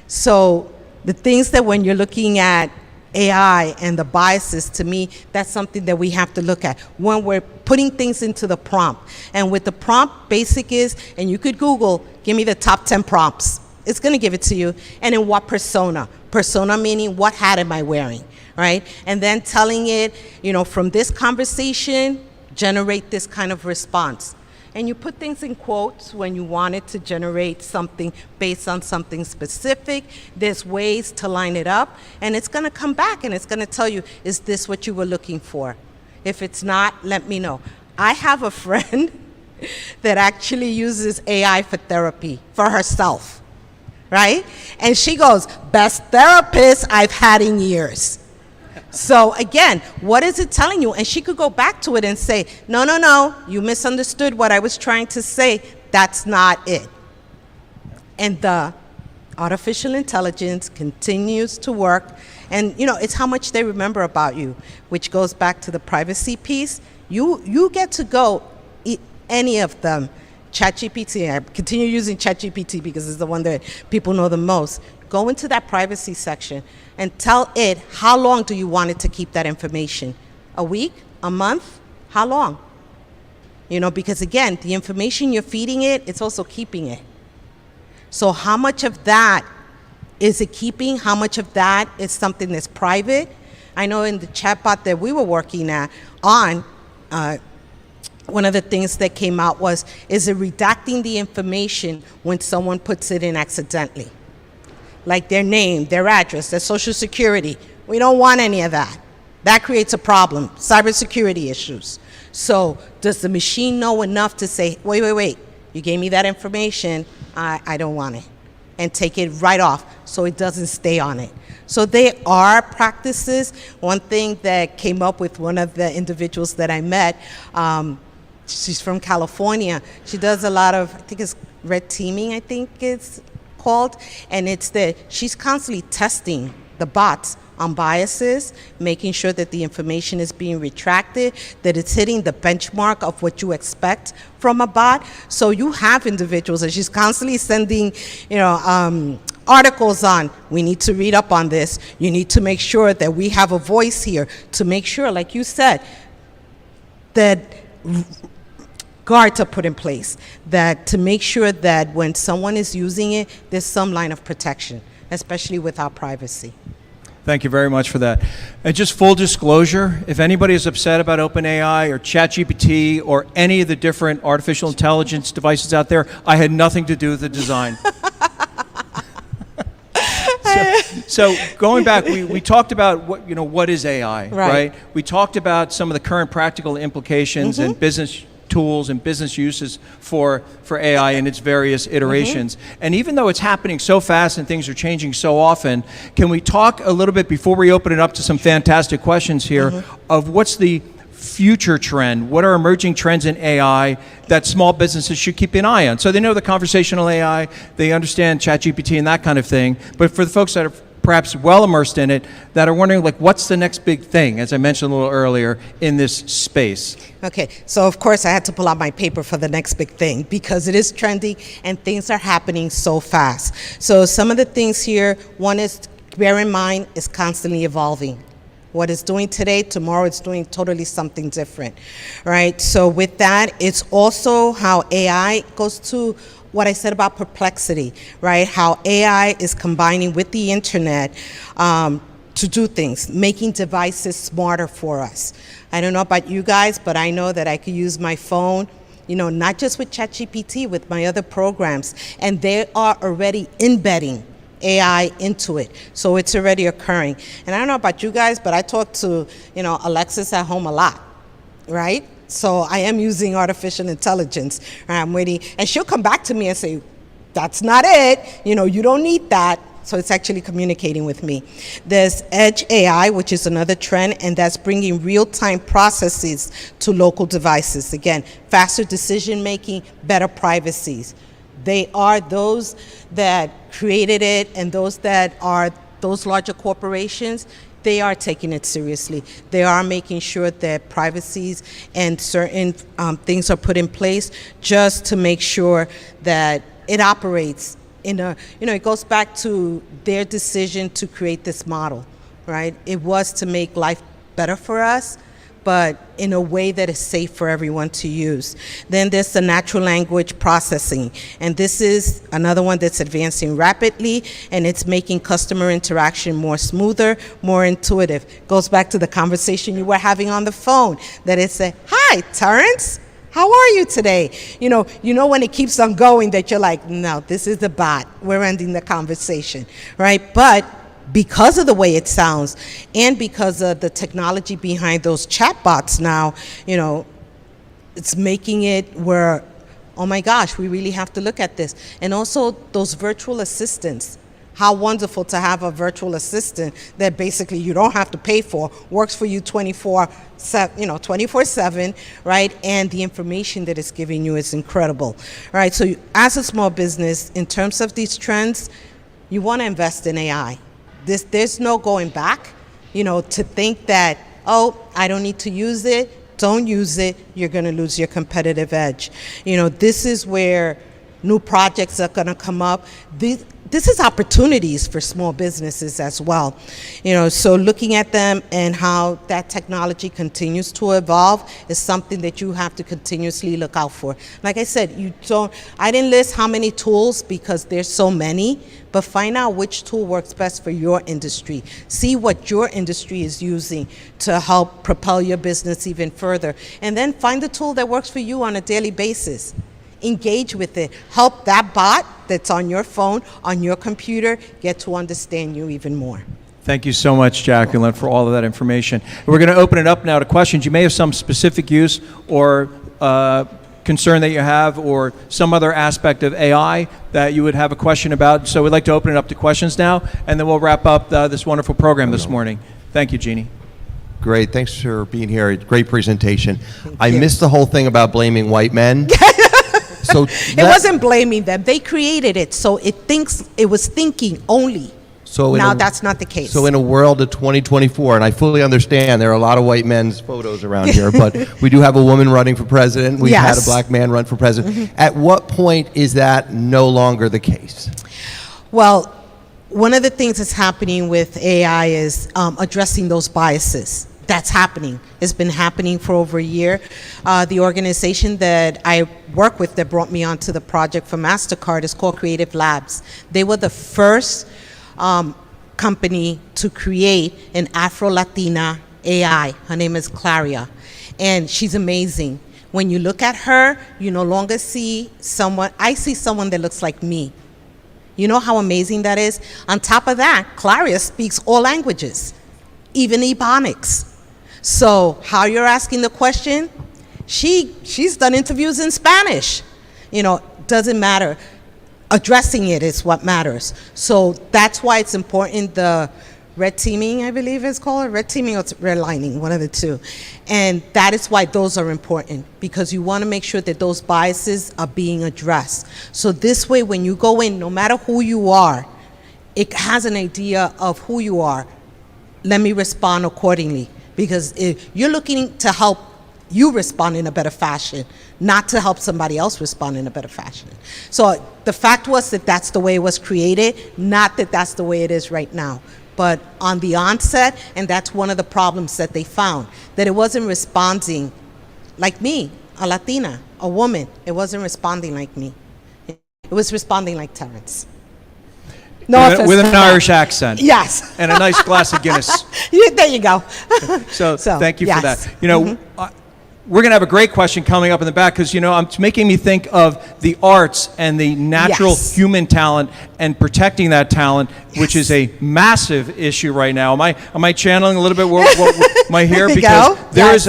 So the things that when you're looking at AI and the biases, to me, that's something that we have to look at when we're putting things into the prompt. And with the prompt, basic is, and you could Google, give me the top 10 prompts. It's going to give it to you. And in what persona? Persona meaning what hat am I wearing, right? And then telling it, you know, from this conversation, generate this kind of response. And you put things in quotes when you want it to generate something based on something specific. There's ways to line it up, and it's going to come back and it's going to tell you, is this what you were looking for? If it's not, let me know. I have a friend that actually uses AI for therapy for herself, right? And she goes, best therapist I've had in years. So again, what is it telling you? And she could go back to it and say, no, no, no, you misunderstood what I was trying to say. That's not it. And the artificial intelligence continues to work. And, you know, it's how much they remember about you, which goes back to the privacy piece. You get to go, any of them, ChatGPT, I continue using ChatGPT because it's the one that people know the most. Go into that privacy section and tell it how long do you want it to keep that information. A week? A month? How long? You know, because again, the information you're feeding it, it's also keeping it. So how much of that is it keeping? How much of that is something that's private? I know in the chatbot that we were working on, one of the things that came out was, is it redacting the information when someone puts it in accidentally? Like their name, their address, their social security. We don't want any of that. That creates a problem, cybersecurity issues. So does the machine know enough to say, wait, you gave me that information, I don't want it, and take it right off so it doesn't stay on it. So there are practices. One thing that came up with one of the individuals that I met, she's from California. She does a lot of, I think it's red teaming, I think it's called, and it's that she's constantly testing the bots on biases, making sure that the information is being retracted, that it's hitting the benchmark of what you expect from a bot. So you have individuals, and she's constantly sending, you know, articles on, we need to read up on this. You need to make sure that we have a voice here to make sure, like you said, that guards are put in place, that to make sure that when someone is using it, there's some line of protection, especially with our privacy. Thank you very much for that. And just full disclosure, if anybody is upset about OpenAI or ChatGPT or any of the different artificial intelligence devices out there, I had nothing to do with the design. So going back, we talked about what is AI, right? We talked about some of the current practical implications and business tools and business uses for AI and its various iterations. And even though it's happening so fast and things are changing so often, can we talk a little bit before we open it up to some fantastic questions here of what's the future trend? What are emerging trends in AI that small businesses should keep an eye on? So they know the conversational AI, they understand ChatGPT and that kind of thing, but for the folks that are perhaps well immersed in it, that are wondering, like, what's the next big thing, as I mentioned a little earlier, in this space? Okay, so of course I had to pull out my paper for the next big thing because it is trending and things are happening so fast. So some of the things here, one is, bear in mind, is constantly evolving. What it's doing today, tomorrow it's doing totally something different, right? So with that, it's also how AI goes to what I said about perplexity, right? How AI is combining with the internet to do things, making devices smarter for us. I don't know about you guys, but I know that I could use my phone, not just with ChatGPT, with my other programs, and they are already embedding AI into it. So it's already occurring. And I don't know about you guys, but I talk to, Alexis at home a lot, right? So I am using artificial intelligence. I'm waiting, and she'll come back to me and say, that's not it. You don't need that. So it's actually communicating with me. There's Edge AI, which is another trend, and that's bringing real-time processes to local devices. Again, faster decision-making, better privacies. They are those that created it, and those that are those larger corporations, they are taking it seriously. They are making sure that privacies and certain things are put in place just to make sure that it operates it goes back to their decision to create this model, right? It was to make life better for us, but in a way that is safe for everyone to use. Then there's the natural language processing, and this is another one that's advancing rapidly, and it's making customer interaction more smoother, more intuitive. Goes back to the conversation you were having on the phone, that it said, "Hi, Terence. How are you today?" When it keeps on going, that you're like, no, this is the bot. We're ending the conversation, right? But because of the way it sounds and because of the technology behind those chatbots now, it's making it where, oh my gosh, we really have to look at this. And also those virtual assistants. How wonderful to have a virtual assistant that basically you don't have to pay for, works for you 24/7, right? And the information that it's giving you is incredible, right? So as a small business, in terms of these trends, you want to invest in AI. There's no going back, to think that, oh, I don't need to use it. Don't use it. You're going to lose your competitive edge. This is where new projects are going to come up. This is opportunities for small businesses as well. So looking at them and how that technology continues to evolve is something that you have to continuously look out for. Like I said, I didn't list how many tools because there's so many, but find out which tool works best for your industry. See what your industry is using to help propel your business even further. And then find the tool that works for you on a daily basis. Engage with it. Help that bot that's on your phone, on your computer, get to understand you even more. Thank you so much, Jacqueline, for all of that information. We're going to open it up now to questions. You may have some specific use or concern that you have, or some other aspect of AI that you would have a question about. So we'd like to open it up to questions now, and then we'll wrap up this wonderful program this morning. Thank you, Jeannie. Great. Thanks for being here. Great presentation. I missed the whole thing about blaming white men. So it wasn't blaming them. They created it, so it was thinking only. So now that's not the case. So in a world of 2024, and I fully understand there are a lot of white men's photos around here, but we do have a woman running for president. We've had a black man run for president. Mm-hmm. At what point is that no longer the case? Well, one of the things that's happening with AI is addressing those biases. That's happening. It's been happening for over a year. The organization that I work with that brought me onto the project for MasterCard is called Creative Labs. They were the first company to create an Afro-Latina AI. Her name is Claria, and she's amazing. When you look at her, you no longer see someone, I see someone that looks like me. You know how amazing that is? On top of that, Claria speaks all languages, even Ebonics. So how you're asking the question, she's done interviews in Spanish. Doesn't matter. Addressing it is what matters. So that's why it's important. The red teaming, I believe it's called, red teaming or redlining, one of the two. And that is why those are important, because you want to make sure that those biases are being addressed. So this way, when you go in, no matter who you are, it has an idea of who you are. Let me respond accordingly. Because if you're looking to help you respond in a better fashion, not to help somebody else respond in a better fashion. So the fact was that that's the way it was created, not that that's the way it is right now. But on the onset, and that's one of the problems that they found, that it wasn't responding like me, a Latina, a woman. It wasn't responding like me. It was responding like Terence. No with, offense. with an Irish accent. Yes. And a nice glass of Guinness. There you go. So thank you for yes. that. You know, we're going to have a great question coming up in the back because, you know, it's making me think of the arts and the natural human talent and protecting that talent, which is a massive issue right now. Am I channeling a little bit what my here? Because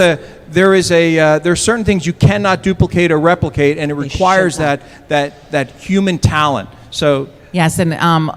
there are certain things you cannot duplicate or replicate, and it requires that human talent. So yes, and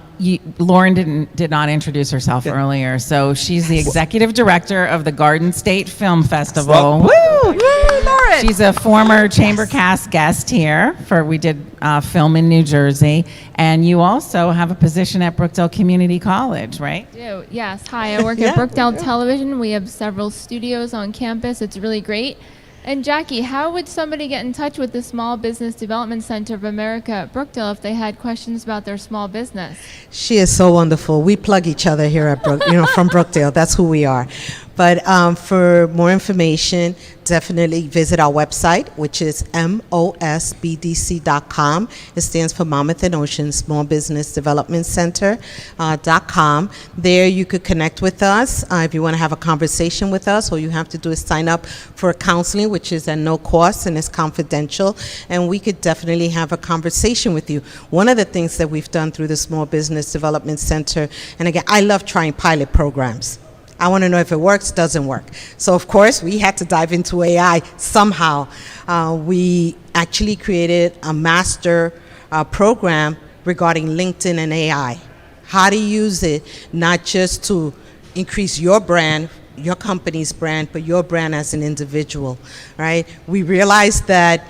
Lauren did not introduce herself earlier, so she's the executive director of the Garden State Film Festival. Woo! Lauren! She's a former ChamberCast guest here. We did film in New Jersey, and you also have a position at Brookdale Community College, right? I do. Yes. Hi, I work at Brookdale Television. We have several studios on campus. It's really great. And Jackie, how would somebody get in touch with the Small Business Development Center of America at Brookdale if they had questions about their small business? She is so wonderful. We plug each other here at from Brookdale. That's who we are. But for more information, definitely visit our website, which is mosbdc.com. It stands for Monmouth and Ocean Small Business Development Center.com. There you could connect with us if you want to have a conversation with us. All you have to do is sign up for counseling, which is at no cost and is confidential, and we could definitely have a conversation with you. One of the things that we've done through the Small Business Development Center, and again, I love trying pilot programs. I want to know if it works, doesn't work. So, of course, we had to dive into AI somehow. We actually created a master program regarding LinkedIn and AI. How to use it, not just to increase your brand, your company's brand, but your brand as an individual, right? We realized that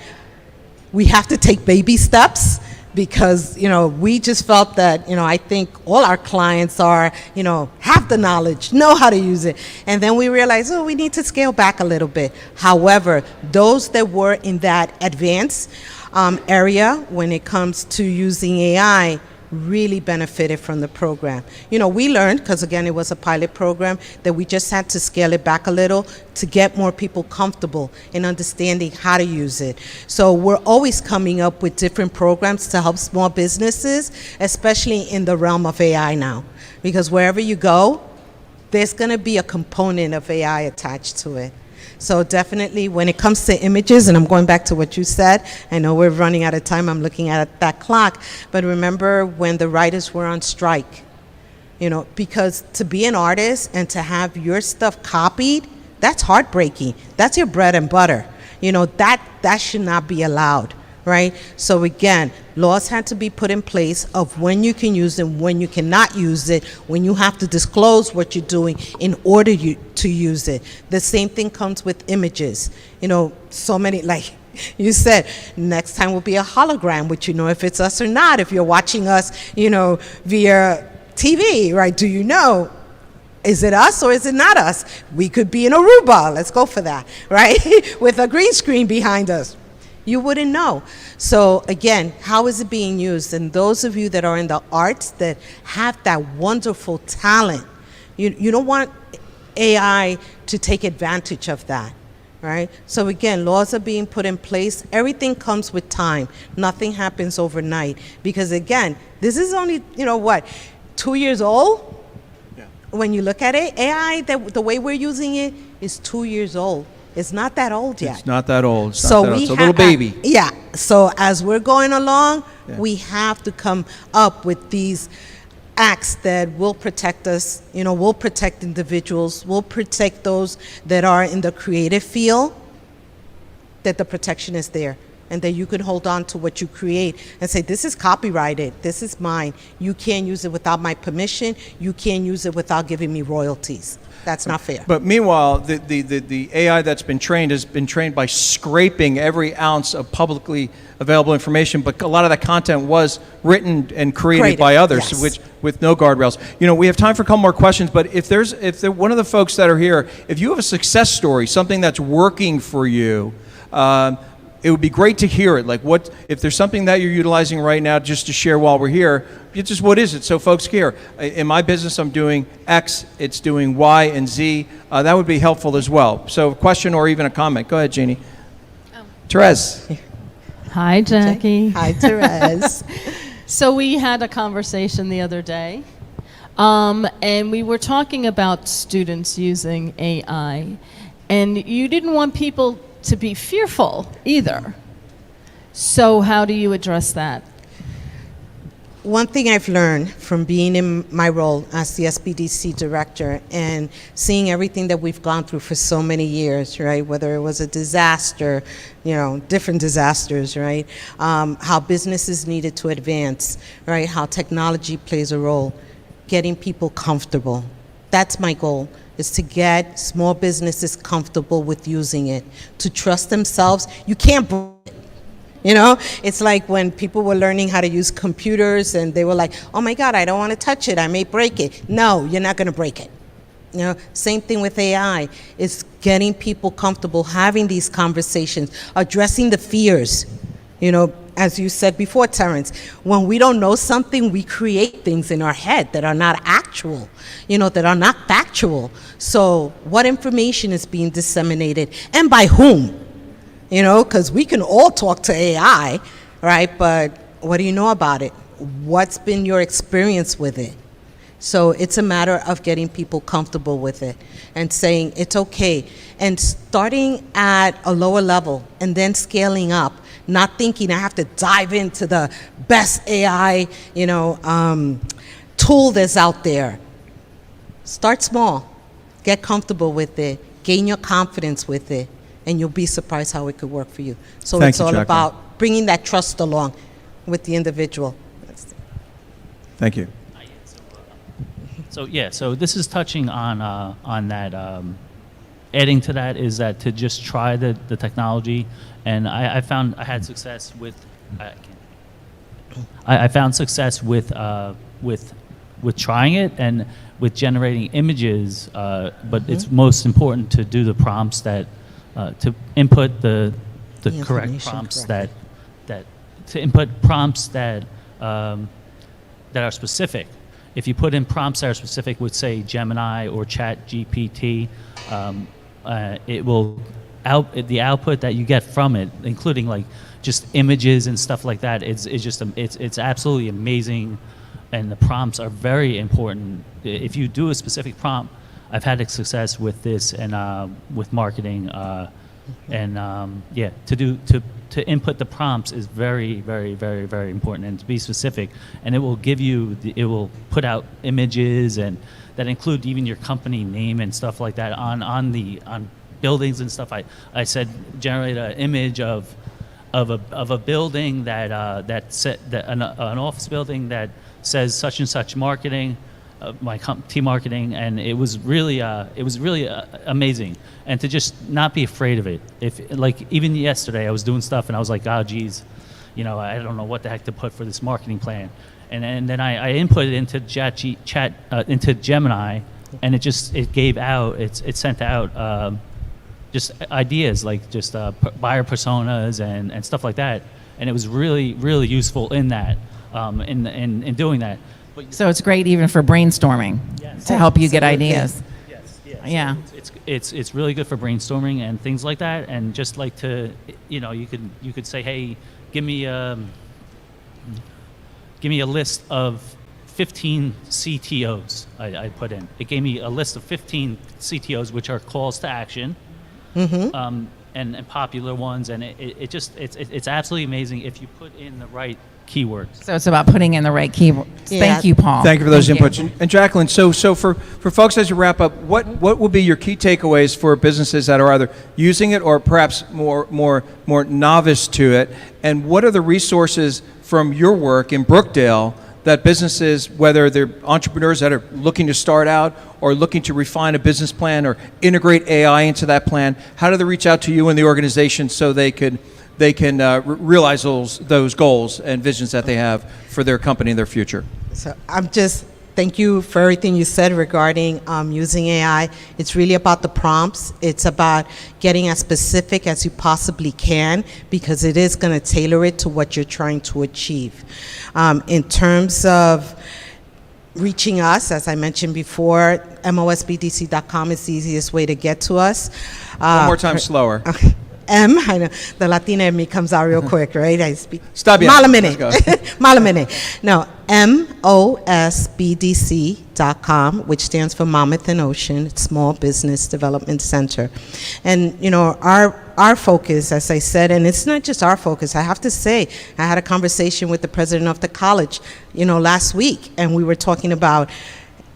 we have to take baby steps, because, you know, we just felt that, you know, I think all our clients are, you know, have the knowledge, know how to use it. And then we realized, oh, we need to scale back a little bit. However, those that were in that advanced area when it comes to using AI really benefited from the program. You know, we learned, because again, it was a pilot program, that we just had to scale it back a little to get more people comfortable in understanding how to use it. So we're always coming up with different programs to help small businesses, especially in the realm of AI now. Because wherever you go, there's going to be a component of AI attached to it. So definitely when it comes to images, and I'm going back to what you said, I know we're running out of time, I'm looking at that clock, but remember when the writers were on strike, you know, because to be an artist and to have your stuff copied, that's heartbreaking. That's your bread and butter. You know, that should not be allowed, right? So again, laws had to be put in place of when you can use it, when you cannot use it, when you have to disclose what you're doing in order to use it. The same thing comes with images. You know, so many, like you said, next time will be a hologram, which you know if it's us or not. If you're watching us, you know, via TV, right? Do you know? Is it us or is it not us? We could be in Aruba. Let's go for that, right? With a green screen behind us. You wouldn't know. So again, how is it being used? And those of you that are in the arts that have that wonderful talent, you don't want AI to take advantage of that, right? So again, laws are being put in place. Everything comes with time. Nothing happens overnight. Because again, this is only, you know what, 2 years old? Yeah. When you look at it, AI, the way we're using it is 2 years old. It's not that old yet. It's not that old. It's so not that old. It's a little baby. Yeah. So as we're going along, we have to come up with these acts that will protect us, you know, will protect individuals, will protect those that are in the creative field, that the protection is there. And that you can hold on to what you create and say, this is copyrighted, this is mine. You can't use it without my permission. You can't use it without giving me royalties. That's not fair. But meanwhile, the AI that's been trained has been trained by scraping every ounce of publicly available information, but a lot of that content was written and created by others, yes. which with no guardrails. You know, we have time for a couple more questions, but if one of the folks that are here, if you have a success story, something that's working for you, it would be great to hear it. Like, what if there's something that you're utilizing right now just to share while we're here? It's just, what is it? So folks here, in my business, I'm doing X, it's doing Y and Z. That would be helpful as well. So a question or even a comment. Go ahead, Jeannie. Therese. Hi, Jackie. Hi, Therese. So we had a conversation the other day, and we were talking about students using AI, and you didn't want people to be fearful either. So how do you address that? One thing I've learned from being in my role as the SBDC director and seeing everything that we've gone through for so many years, right? Whether it was a disaster, different disasters, right? How businesses needed to advance, right? How technology plays a role, getting people comfortable. That's my goal, is to get small businesses comfortable with using it, to trust themselves. You can't break it. It's like when people were learning how to use computers and they were like, oh my God, I don't want to touch it, I may break it. No, you're not going to break it. Same thing with AI. It's getting people comfortable having these conversations, addressing the fears. As you said before, Terence, when we don't know something, we create things in our head that are not actual, that are not factual. So what information is being disseminated and by whom? Because we can all talk to AI, right? But what do you know about it? What's been your experience with it? So it's a matter of getting people comfortable with it and saying it's okay. And starting at a lower level and then scaling up, not thinking I have to dive into the best AI, tool that's out there. Start small, get comfortable with it, gain your confidence with it, and you'll be surprised how it could work for you. So Thank it's you, all Jackeline. about bringing that trust along with the individual. Thank you. So this is touching on that. Adding to that is that to just try the technology, and I found I had success with. I found success with trying it and with generating images, but it's most important to do the prompts that to input the correct prompts that to input prompts that are specific. If you put in prompts that are specific with, say, Gemini or Chat GPT, it will the output that you get from it, including like just images and stuff like that, it's absolutely amazing, and the prompts are very important. If you do a specific prompt, I've had success with this and with marketing, to input the prompts is very, very, very, very important, and to be specific. And it will give you, it will put out images and that include even your company name and stuff like that on buildings and stuff. I said generate an image of a building that an office building that says such and such marketing. My team marketing, and it was really amazing, and to just not be afraid of it. If like even yesterday I was doing stuff and I was like, oh geez, I don't know what the heck to put for this marketing plan, and then I input it into into Gemini, and it gave out, it sent out just ideas like just buyer personas and stuff like that, and it was really, really useful in that in doing that. So it's great even for brainstorming to help you get ideas. Yes. Yeah. It's really good for brainstorming and things like that, and just like to, you could say, hey, give me a list of 15 CTOs. I put in. It gave me a list of 15 CTOs, which are calls to action, and popular ones, and it's absolutely amazing if you put in the right keywords. So it's about putting in the right keywords. Yeah. Thank you, Paul. Thank you for those inputs. And Jackeline, so for folks as you wrap up, what would be your key takeaways for businesses that are either using it or perhaps more novice to it? And what are the resources from your work in Brookdale that businesses, whether they're entrepreneurs that are looking to start out or looking to refine a business plan or integrate AI into that plan, how do they reach out to you and the organization so they can realize those goals and visions that they have for their company and their future? So thank you for everything you said regarding using AI. It's really about the prompts. It's about getting as specific as you possibly can, because it is going to tailor it to what you're trying to achieve. In terms of reaching us, as I mentioned before, mosbdc.com is the easiest way to get to us. One more time slower. M, I know, the Latina in me comes out real quick, right? I speak. Está bien. Malamine. Let's go. Malamine. No, MOSBDC.com, which stands for Monmouth and Ocean, Small Business Development Center. And, you know, our focus, as I said, and it's not just our focus, I have to say, I had a conversation with the president of the college, you know, last week, and we were talking about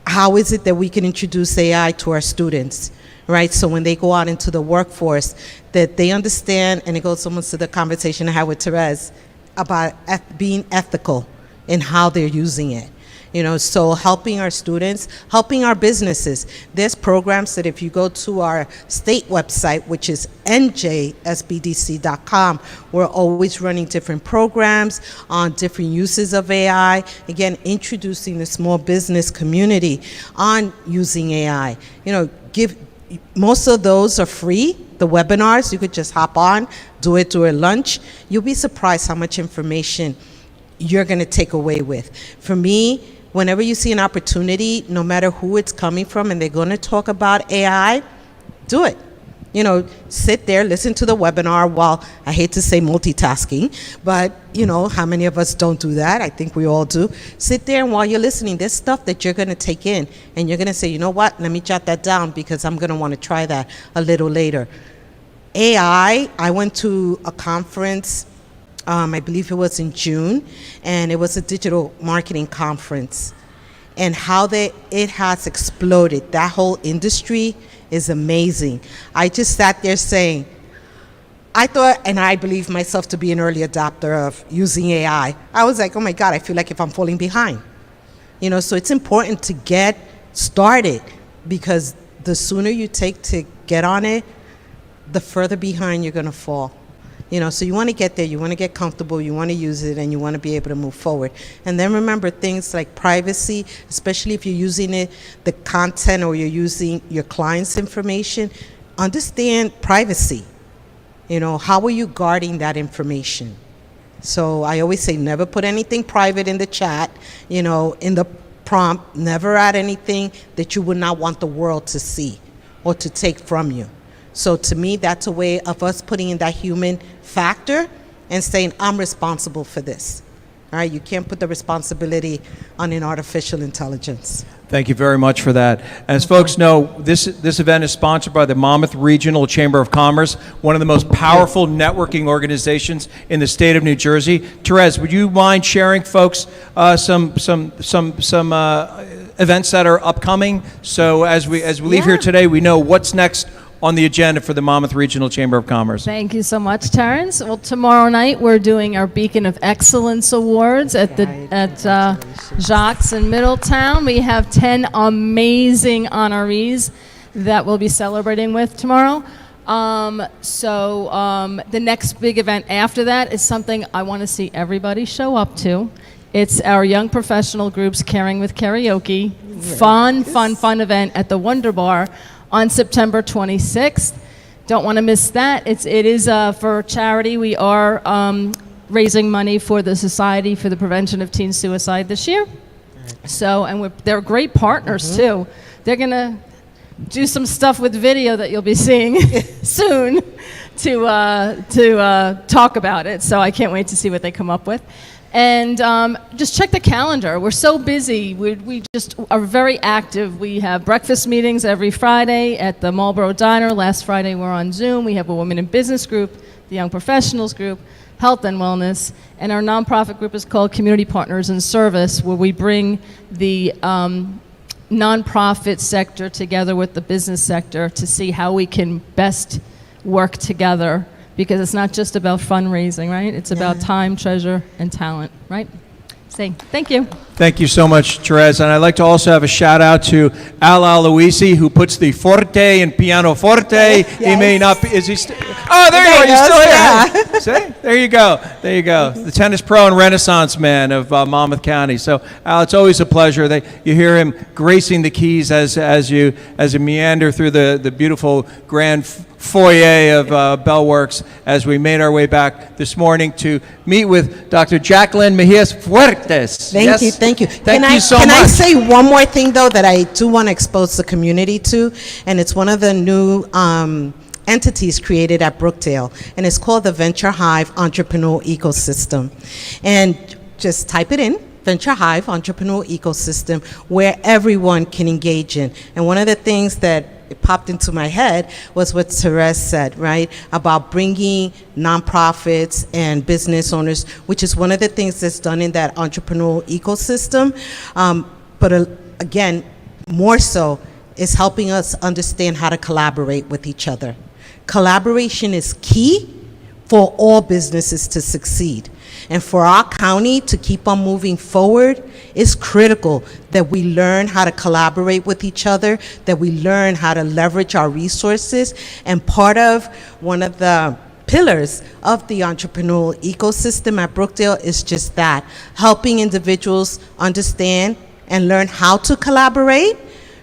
how is it that we can introduce AI to our students, right? So when they go out into the workforce, that they understand, and it goes almost to the conversation I had with Therese about being ethical in how they're using it. You know, so helping our students, helping our businesses. There's programs that if you go to our state website, which is njsbdc.com, we're always running different programs on different uses of AI. Again, introducing the small business community on using AI. You know, most of those are free. The webinars, you could just hop on, do it during lunch. You'll be surprised how much information you're going to take away with. For me, whenever you see an opportunity, no matter who it's coming from, and they're going to talk about AI, do it. You know, sit there, listen to the webinar while, I hate to say multitasking, but, you know, how many of us don't do that? I think we all do. Sit there, and while you're listening, there's stuff that you're going to take in, and you're going to say, you know what, let me jot that down because I'm going to want to try that a little later. AI, I went to a conference, I believe it was in June, and it was a digital marketing conference. And how it has exploded. That whole industry is amazing. I just sat there saying, I thought, and I believe myself to be an early adopter of using AI. I was like, oh my God, I feel like if I'm falling behind. You know, so it's important to get started because the sooner you take to get on it, the further behind you're gonna fall. You know, so you want to get there, you want to get comfortable, you want to use it, and you want to be able to move forward. And then remember things like privacy, especially if you're using it, the content, or you're using your client's information, understand privacy. You know, how are you guarding that information? So I always say never put anything private in the chat, you know, in the prompt, never add anything that you would not want the world to see or to take from you. So to me, that's a way of us putting in that human factor and saying, I'm responsible for this. All right, you can't put the responsibility on an artificial intelligence. Thank you very much for that. As folks know, this event is sponsored by the Monmouth Regional Chamber of Commerce, one of the most powerful networking organizations in the state of New Jersey. Therese, would you mind sharing, folks, some events that are upcoming? So as we leave here today, we know what's next on the agenda for the Monmouth Regional Chamber of Commerce. Thank you so much, Terence. Well, tomorrow night we're doing our Beacon of Excellence Awards at Jacques in Middletown. We have 10 amazing honorees that we'll be celebrating with tomorrow. The next big event after that is something I want to see everybody show up to. It's our young professional groups Caring with Karaoke. Fun event at the Wonder Bar on September 26th. Don't want to miss that. It is for charity. We are raising money for the Society for the Prevention of Teen Suicide this year. So, and they're great partners too. They're gonna do some stuff with video that you'll be seeing soon to talk about it. So I can't wait to see what they come up with. And just check the calendar. We're so busy. We just are very active. We have breakfast meetings every Friday at the Marlboro Diner. Last Friday we're on Zoom. We have a Women in Business group, the Young Professionals group, Health and Wellness, and our nonprofit group is called Community Partners in Service, where we bring the nonprofit sector together with the business sector to see how we can best work together. Because it's not just about fundraising, right? It's about time, treasure, and talent, right? Say thank you. Thank you so much, Therese. And I'd like to also have a shout out to Al Aloisi, who puts the forte in piano forte. Yes. He may not be, is he oh, there you are, you're still here. Yeah. See? There you go. There you go. The tennis pro and renaissance man of Monmouth County. So, Al, it's always a pleasure. You hear him gracing the keys as you meander through the beautiful grand foyer of Bellworks as we made our way back this morning to meet with Dr. Jackeline Mejias Fuertes. Thank you, thank you. Thank you so much. Can I say one more thing, though, that I do want to expose the community to? And it's one of the new entities created at Brookdale, and it's called the Venture Hive Entrepreneur Ecosystem. And just type it in, Venture Hive Entrepreneur Ecosystem, where everyone can engage in. And one of the things that it popped into my head was what Terence said, right, about bringing nonprofits and business owners, which is one of the things that's done in that entrepreneurial ecosystem. But again, more so, is helping us understand how to collaborate with each other. Collaboration is key for all businesses to succeed. And for our county to keep on moving forward, it's critical that we learn how to collaborate with each other, that we learn how to leverage our resources. And part of one of the pillars of the entrepreneurial ecosystem at Brookdale is just that, helping individuals understand and learn how to collaborate,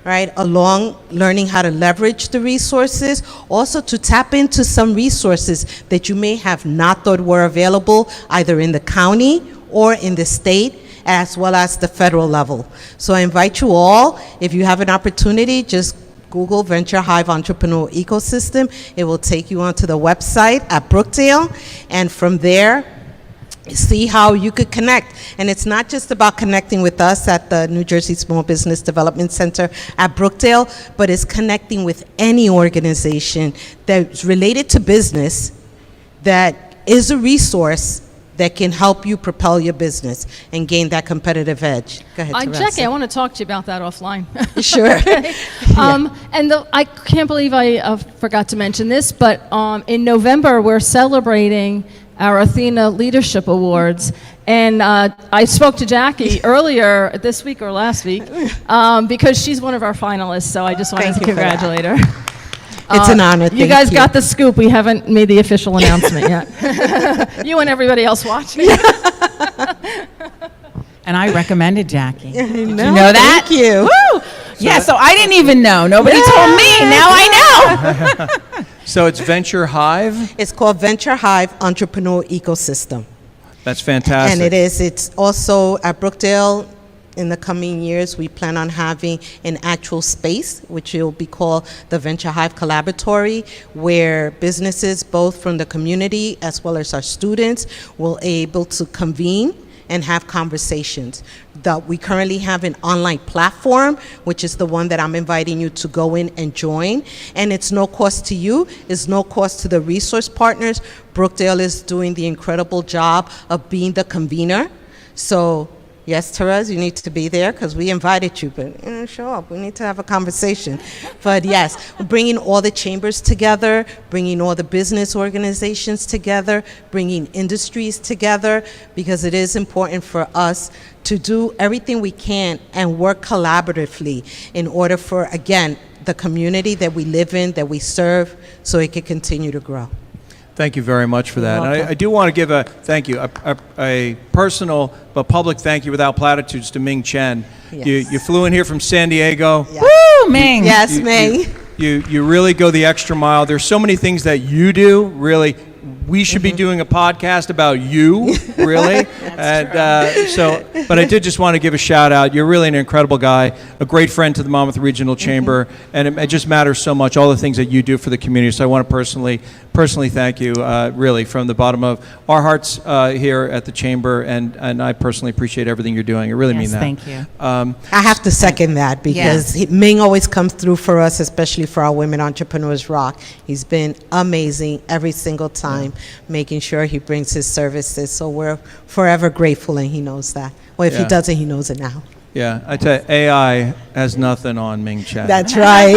right, along learning how to leverage the resources, also to tap into some resources that you may have not thought were available either in the county or in the state, as well as the federal level. So I invite you all, if you have an opportunity, just Google Venture Hive Entrepreneur Ecosystem. It will take you onto the website at Brookdale, and from there, see how you could connect. And it's not just about connecting with us at the New Jersey Small Business Development Center at Brookdale, but it's connecting with any organization that's related to business that is a resource that can help you propel your business and gain that competitive edge. Go ahead, Teresa. Jackie, I want to talk to you about that offline. Sure. And I can't believe I forgot to mention this, but in November, we're celebrating our Athena Leadership Awards. And I spoke to Jackie earlier this week or last week because she's one of our finalists, so I just wanted to congratulate her. It's an honor. You guys got the scoop. We haven't made the official announcement yet. You and everybody else watching. And I recommended Jackie. Did you know that? Thank you. Woo! Yeah, so I didn't even know. Nobody told me. Now I know. So it's Venture Hive? It's called Venture Hive Entrepreneur Ecosystem. That's fantastic. And it's also at Brookdale. In the coming years, we plan on having an actual space, which will be called the Venture Hive Collaboratory, where businesses, both from the community as well as our students, will be able to convene and have conversations. We currently have an online platform, which is the one that I'm inviting you to go in and join. And it's no cost to you, it's no cost to the resource partners. Brookdale is doing the incredible job of being the convener. So yes, Terez, you need to be there because we invited you, but show up. We need to have a conversation. But yes, bringing all the chambers together, bringing all the business organizations together, bringing industries together, because it is important for us to do everything we can and work collaboratively in order for, again, the community that we live in, that we serve, so it can continue to grow. Thank you very much for that. And I do want to give a thank you, a personal but public thank you without platitudes to Ming Chen. Yes. You flew in here from San Diego. Yes. Woo, Ming. Yes, Ming. You really go the extra mile. There's so many things that you do, really. We should be doing a podcast about you, really. But I did just want to give a shout out. You're really an incredible guy, a great friend to the Monmouth Regional Chamber, and it just matters so much, all the things that you do for the community. So I want to personally thank you, really, from the bottom of our hearts here at the Chamber, and I personally appreciate everything you're doing. I really mean that. Thank you. I have to second that because Ming always comes through for us, especially for our Women Entrepreneurs Rock. He's been amazing every single time, making sure he brings his services. So we're forever grateful, and he knows that. Well, if he doesn't, he knows it now. Yeah, I tell you, AI has nothing on Ming Chen. That's right.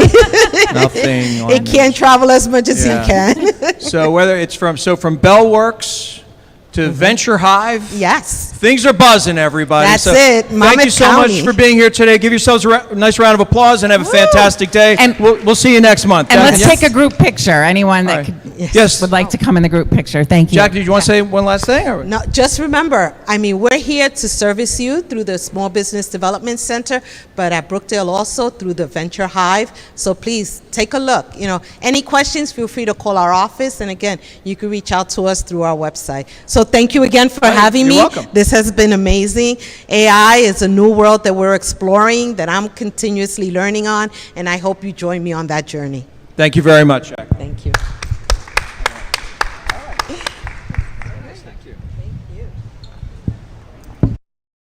Nothing on It can't travel as much as he can. So whether it's from Bellworks to Venture Hive. Yes. Things are buzzing, everybody. That's so it. Thank you so much for being here today. Give yourselves a nice round of applause and have a fantastic day. And we'll see you next month. And let's take a group picture. Anyone that would like to come in the group picture. Thank you. Jack, did you want to say one last thing? Or? No, just remember, we're here to service you through the Small Business Development Center, but at Brookdale also through the Venture Hive. So please take a look. Any questions, feel free to call our office. And again, you can reach out to us through our website. So thank you again for having me. You're welcome. This has been amazing. AI is a new world that we're exploring, that I'm continuously learning on, and I hope you join me on that journey. Thank you very much, Jack.